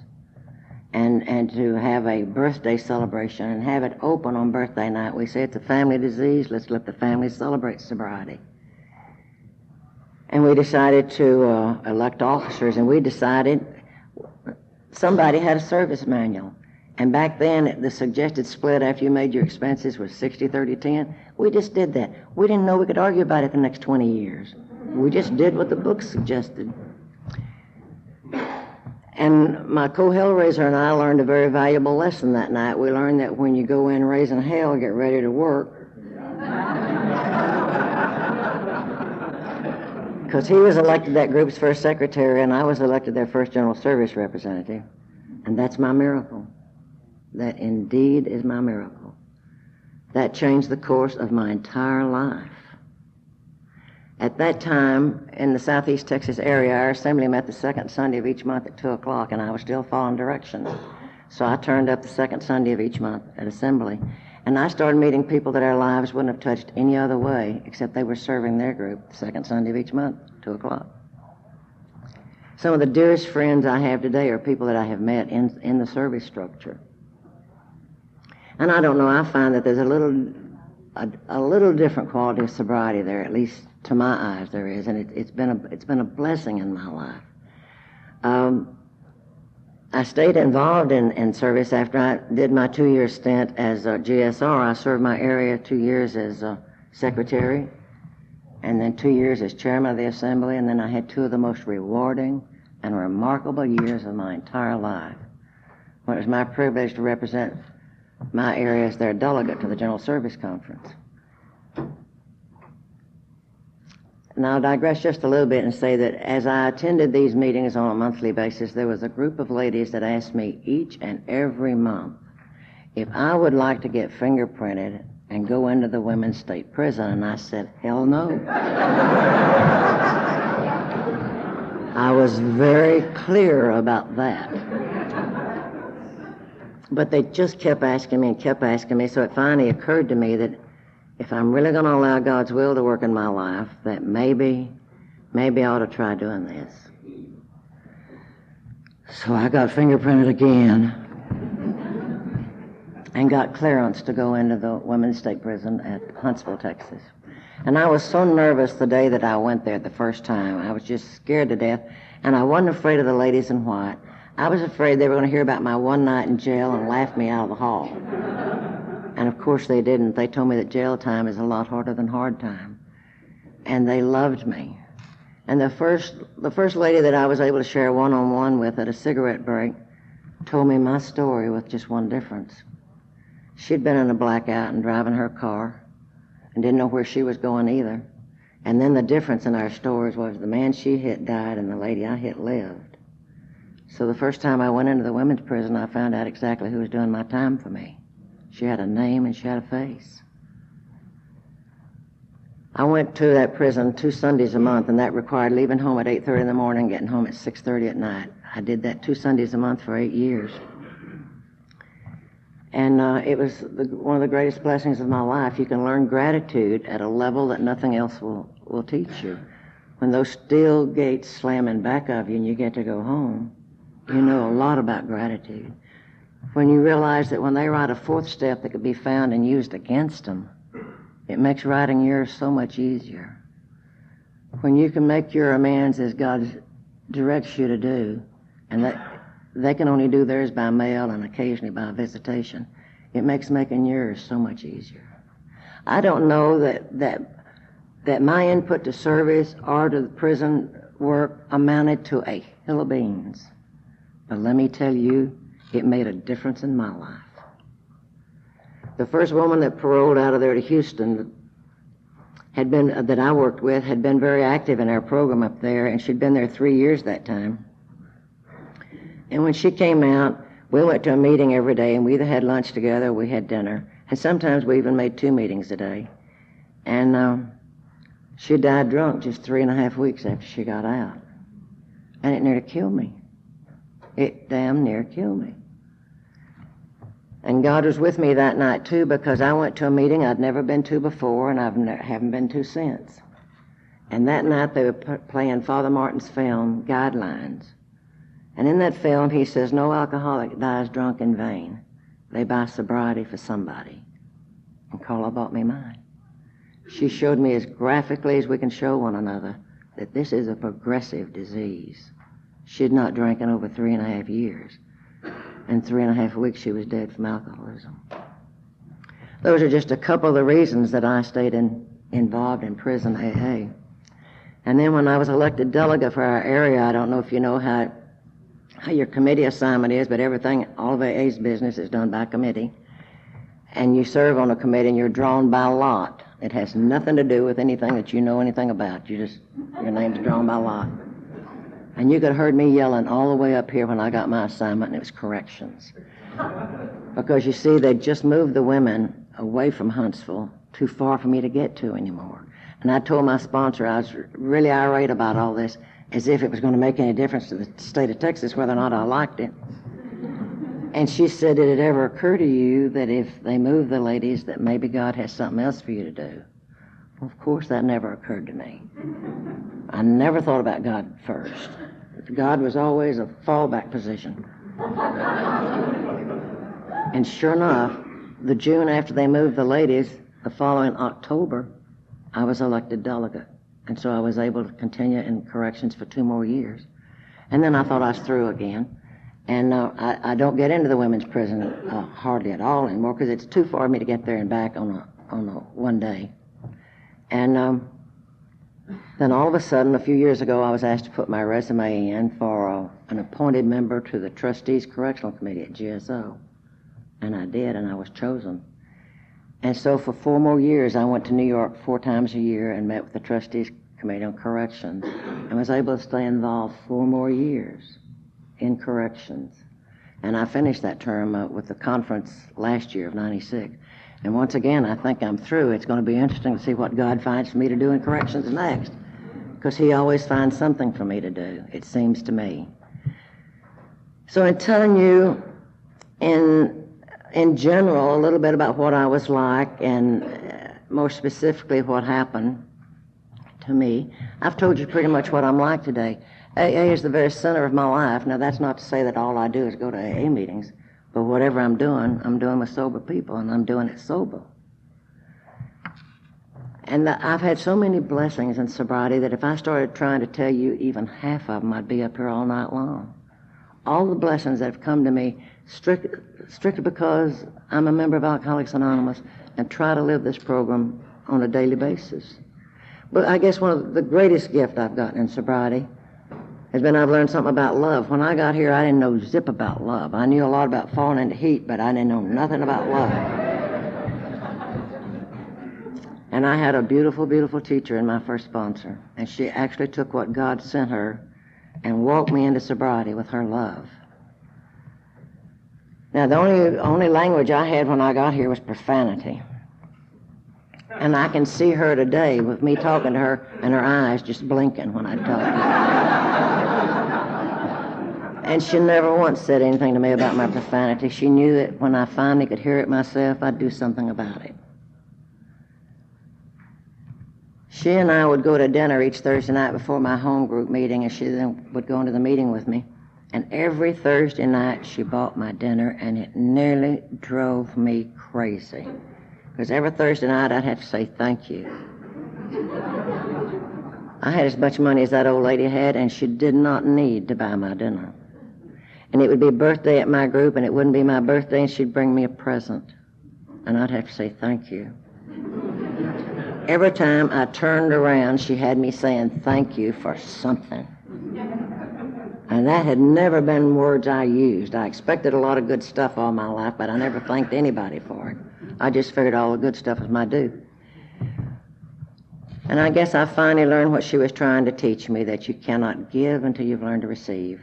and to have a birthday celebration and have it open on birthday night. We say it's a family disease, let's let the family celebrate sobriety. And we decided to elect officers, and we decided somebody had a service manual. And back then, the suggested split after you made your expenses was 60-30-10. We just did that. We didn't know we could argue about it the next 20 years. We just did what the book suggested. And my co-hellraiser and I learned a very valuable lesson that night. We learned that when you go in raising hell, get ready to work. Because he was elected that group's first secretary, and I was elected their first general service representative. And that's my miracle. That indeed is my miracle. That changed the course of my entire life. At that time, in the southeast Texas area, our assembly met the second Sunday of each month at 2 o'clock, and I was still following directions. So I turned up the second Sunday of each month at assembly. And I started meeting people that our lives wouldn't have touched any other way, except they were serving their group the second Sunday of each month, 2 o'clock. Some of the dearest friends I have today are people that I have met in the service structure. And I don't know, I find that there's a little different quality of sobriety there, at least to my eyes there is, and it's been a blessing in my life. I stayed involved in service after I did my 2-year stint as a GSR. I served my area 2 years as a secretary, and then 2 years as chairman of the assembly, and then I had 2 of the most rewarding and remarkable years of my entire life, when it was my privilege to represent my area as their delegate to the General Service Conference. Now, I'll digress just a little bit and say that as I attended these meetings on a monthly basis, there was a group of ladies that asked me each and every month if I would like to get fingerprinted and go into the women's state prison, and I said, hell no. I was very clear about that. But they just kept asking me, so it finally occurred to me that if I'm really going to allow God's will to work in my life, that maybe I ought to try doing this. So I got fingerprinted again and got clearance to go into the women's state prison at Huntsville, Texas. And I was so nervous the day that I went there the first time. I was just scared to death, and I wasn't afraid of the ladies in white. I was afraid they were going to hear about my one night in jail and laugh me out of the hall. And of course they didn't. They told me that jail time is a lot harder than hard time. And they loved me. And the first lady that I was able to share one-on-one with at a cigarette break told me my story with just one difference. She'd been in a blackout and driving her car and didn't know where she was going either. And then the difference in our stories was the man she hit died and the lady I hit lived. So the first time I went into the women's prison, I found out exactly who was doing my time for me. She had a name and she had a face. I went to that prison 2 Sundays a month, and that required leaving home at 8:30 in the morning, getting home at 6:30 at night. I did that 2 Sundays a month for 8 years. And it was one of the greatest blessings of my life. You can learn gratitude at a level that nothing else will teach you. When those steel gates slam in back of you and you get to go home, you know a lot about gratitude. When you realize that when they write a 4th step that could be found and used against them, it makes writing yours so much easier. When you can make your amends as God directs you to do, and that they can only do theirs by mail and occasionally by visitation, it makes making yours so much easier. I don't know that my input to service or to the prison work amounted to a hill of beans. But let me tell you, it made a difference in my life. The first woman that paroled out of there to Houston that I worked with had been very active in our program up there, and she'd been there 3 years that time. And when she came out, we went to a meeting every day, and we either had lunch together or we had dinner. And sometimes we even made 2 meetings a day. And she died drunk just 3.5 weeks after she got out. And it nearly killed me. It damn near killed me. And God was with me that night, too, because I went to a meeting I'd never been to before, and haven't been to since. And that night they were playing Father Martin's film, Guidelines. And in that film he says, no alcoholic dies drunk in vain. They buy sobriety for somebody. And Carla bought me mine. She showed me as graphically as we can show one another that this is a progressive disease. She'd not drank in over 3.5 years. In 3.5 weeks, she was dead from alcoholism. Those are just a couple of the reasons that I stayed involved in prison AA. And then when I was elected delegate for our area, I don't know if you know how your committee assignment is, but all of AA's business is done by committee. And you serve on a committee and you're drawn by lot. It has nothing to do with anything that you know anything about. Your name's drawn by lot. And you could have heard me yelling all the way up here when I got my assignment, and it was corrections. Because you see, they just moved the women away from Huntsville, too far for me to get to anymore. And I told my sponsor I was really irate about all this, as if it was going to make any difference to the state of Texas whether or not I liked it. And she said, did it ever occur to you that if they move the ladies that maybe God has something else for you to do? Well, of course, that never occurred to me. I never thought about God first. God was always a fallback position. And sure enough, the June after they moved the ladies, the following October, I was elected delegate. And so I was able to continue in corrections for 2 more years. And then I thought I was through again. And I don't get into the women's prison hardly at all anymore because it's too far for me to get there and back on a one day. And then all of a sudden, a few years ago, I was asked to put my resume in for an appointed member to the Trustees Correctional Committee at GSO. And I did, and I was chosen. And so for 4 more years, I went to New York 4 times a year and met with the Trustees Committee on Corrections and was able to stay involved 4 more years in corrections. And I finished that term with the conference last year of 96. And once again, I think I'm through. It's going to be interesting to see what God finds for me to do in corrections next, because he always finds something for me to do, it seems to me. So in telling you in general a little bit about what I was like and more specifically what happened to me, I've told you pretty much what I'm like today. AA is the very center of my life. Now, that's not to say that all I do is go to AA meetings, but whatever I'm doing with sober people, and I'm doing it sober. And I've had so many blessings in sobriety that if I started trying to tell you even half of them, I'd be up here all night long. All the blessings that have come to me strictly because I'm a member of Alcoholics Anonymous and try to live this program on a daily basis. But I guess one of the greatest gifts I've gotten in sobriety has been I've learned something about love. When I got here, I didn't know zip about love. I knew a lot about falling into heat, but I didn't know nothing about love. And I had a beautiful, beautiful teacher in my first sponsor, and she actually took what God sent her and walked me into sobriety with her love. Now, the only language I had when I got here was profanity. And I can see her today with me talking to her and her eyes just blinking when I talk. And she never once said anything to me about my profanity. She knew that when I finally could hear it myself, I'd do something about it. She and I would go to dinner each Thursday night before my home group meeting, and she then would go into the meeting with me. And every Thursday night she bought my dinner, and it nearly drove me crazy. Because every Thursday night I'd have to say thank you. I had as much money as that old lady had, and she did not need to buy my dinner. And it would be a birthday at my group, and it wouldn't be my birthday, and she'd bring me a present. And I'd have to say thank you. Every time I turned around, she had me saying thank you for something. And that had never been words I used. I expected a lot of good stuff all my life, but I never thanked anybody for it. I just figured all the good stuff was my due. And I guess I finally learned what she was trying to teach me, that you cannot give until you've learned to receive.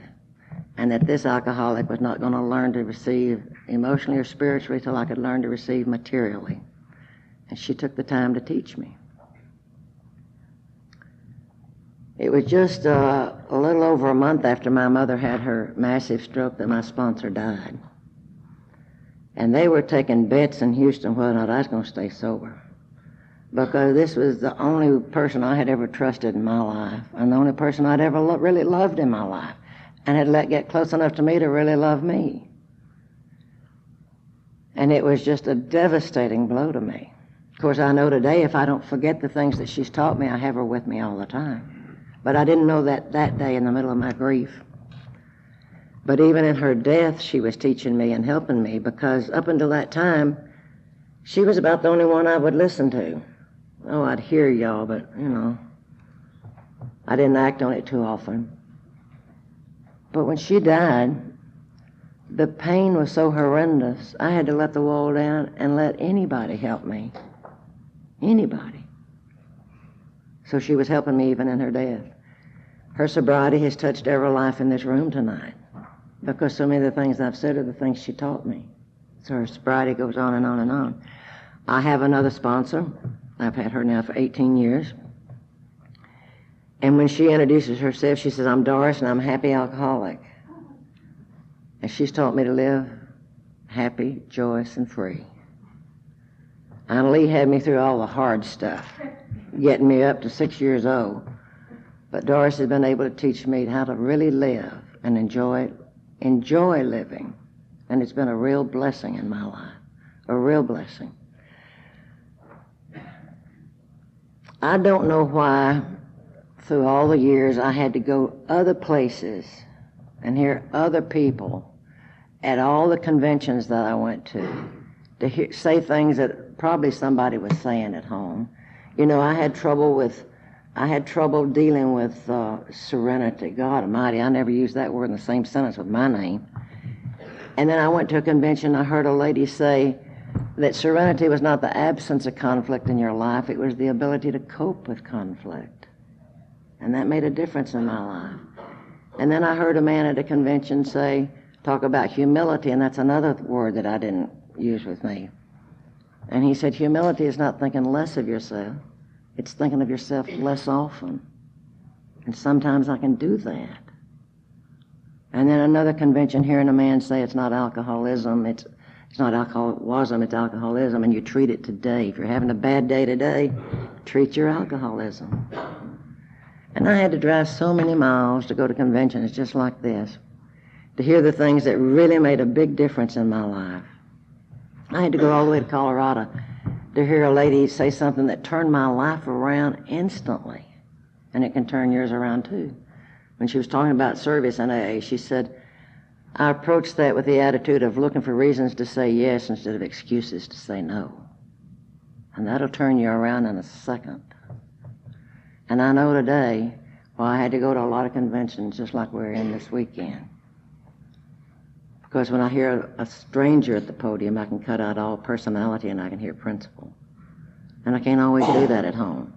And that this alcoholic was not going to learn to receive emotionally or spiritually till I could learn to receive materially. And she took the time to teach me. It was just a little over a month after my mother had her massive stroke that my sponsor died. And they were taking bets in Houston whether or not I was going to stay sober. Because this was the only person I had ever trusted in my life, and the only person I'd ever really loved in my life, and had let get close enough to me to really love me. And it was just a devastating blow to me. Of course, I know today if I don't forget the things that she's taught me, I have her with me all the time. But I didn't know that day in the middle of my grief. But even in her death, she was teaching me and helping me, because up until that time, she was about the only one I would listen to. Oh, I'd hear y'all, but, I didn't act on it too often. But when she died, the pain was so horrendous, I had to let the wall down and let anybody help me. Anybody. So she was helping me even in her death. Her sobriety has touched every life in this room tonight, because so many of the things I've said are the things she taught me. So her sobriety goes on and on and on. I have another sponsor. I've had her now for 18 years. And when she introduces herself, she says, I'm Doris and I'm a happy alcoholic. And she's taught me to live happy, joyous, and free. Aunt Lee had me through all the hard stuff, getting me up to 6 years old. But Doris has been able to teach me how to really live and enjoy living. And it's been a real blessing in my life, a real blessing. I don't know why, through all the years, I had to go other places and hear other people at all the conventions that I went to say things that probably somebody was saying at home. I had trouble dealing with serenity. God Almighty, I never used that word in the same sentence with my name. And then I went to a convention, I heard a lady say that serenity was not the absence of conflict in your life, it was the ability to cope with conflict. And that made a difference in my life. And then I heard a man at a convention talk about humility, and that's another word that I didn't use with me. And he said, humility is not thinking less of yourself, it's thinking of yourself less often. And sometimes I can do that. And then another convention, hearing a man say it's not alcoholism, it's not alcoholism, it's alcoholism, and you treat it today. If you're having a bad day today, treat your alcoholism. And I had to drive so many miles to go to conventions just like this, to hear the things that really made a big difference in my life. I had to go all the way to Colorado to hear a lady say something that turned my life around instantly. And it can turn yours around too. When she was talking about service in AA, she said, I approached that with the attitude of looking for reasons to say yes instead of excuses to say no. And that'll turn you around in a second. And I know today, I had to go to a lot of conventions just like we're in this weekend. Because when I hear a stranger at the podium, I can cut out all personality and I can hear principle. And I can't always do that at home.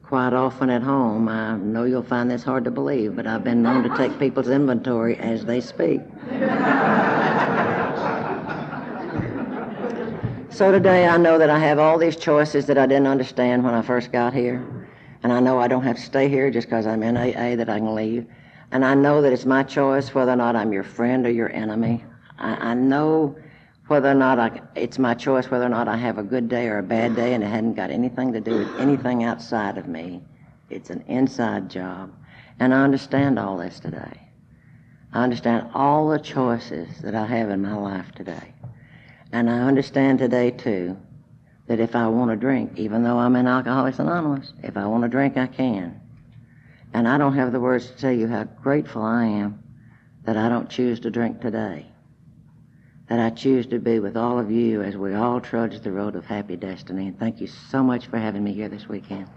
Quite often at home, I know you'll find this hard to believe, but I've been known to take people's inventory as they speak. So today I know that I have all these choices that I didn't understand when I first got here. And I know I don't have to stay here just because I'm in AA, that I can leave. And I know that it's my choice whether or not I'm your friend or your enemy. I know whether or not it's my choice whether or not I have a good day or a bad day, and it hadn't got anything to do with anything outside of me. It's an inside job. And I understand all this today. I understand all the choices that I have in my life today. And I understand today, too, that if I want to drink, even though I'm in Alcoholics Anonymous, if I want to drink, I can. And I don't have the words to tell you how grateful I am that I don't choose to drink today. that I choose to be with all of you as we all trudge the road of happy destiny. And thank you so much for having me here this weekend.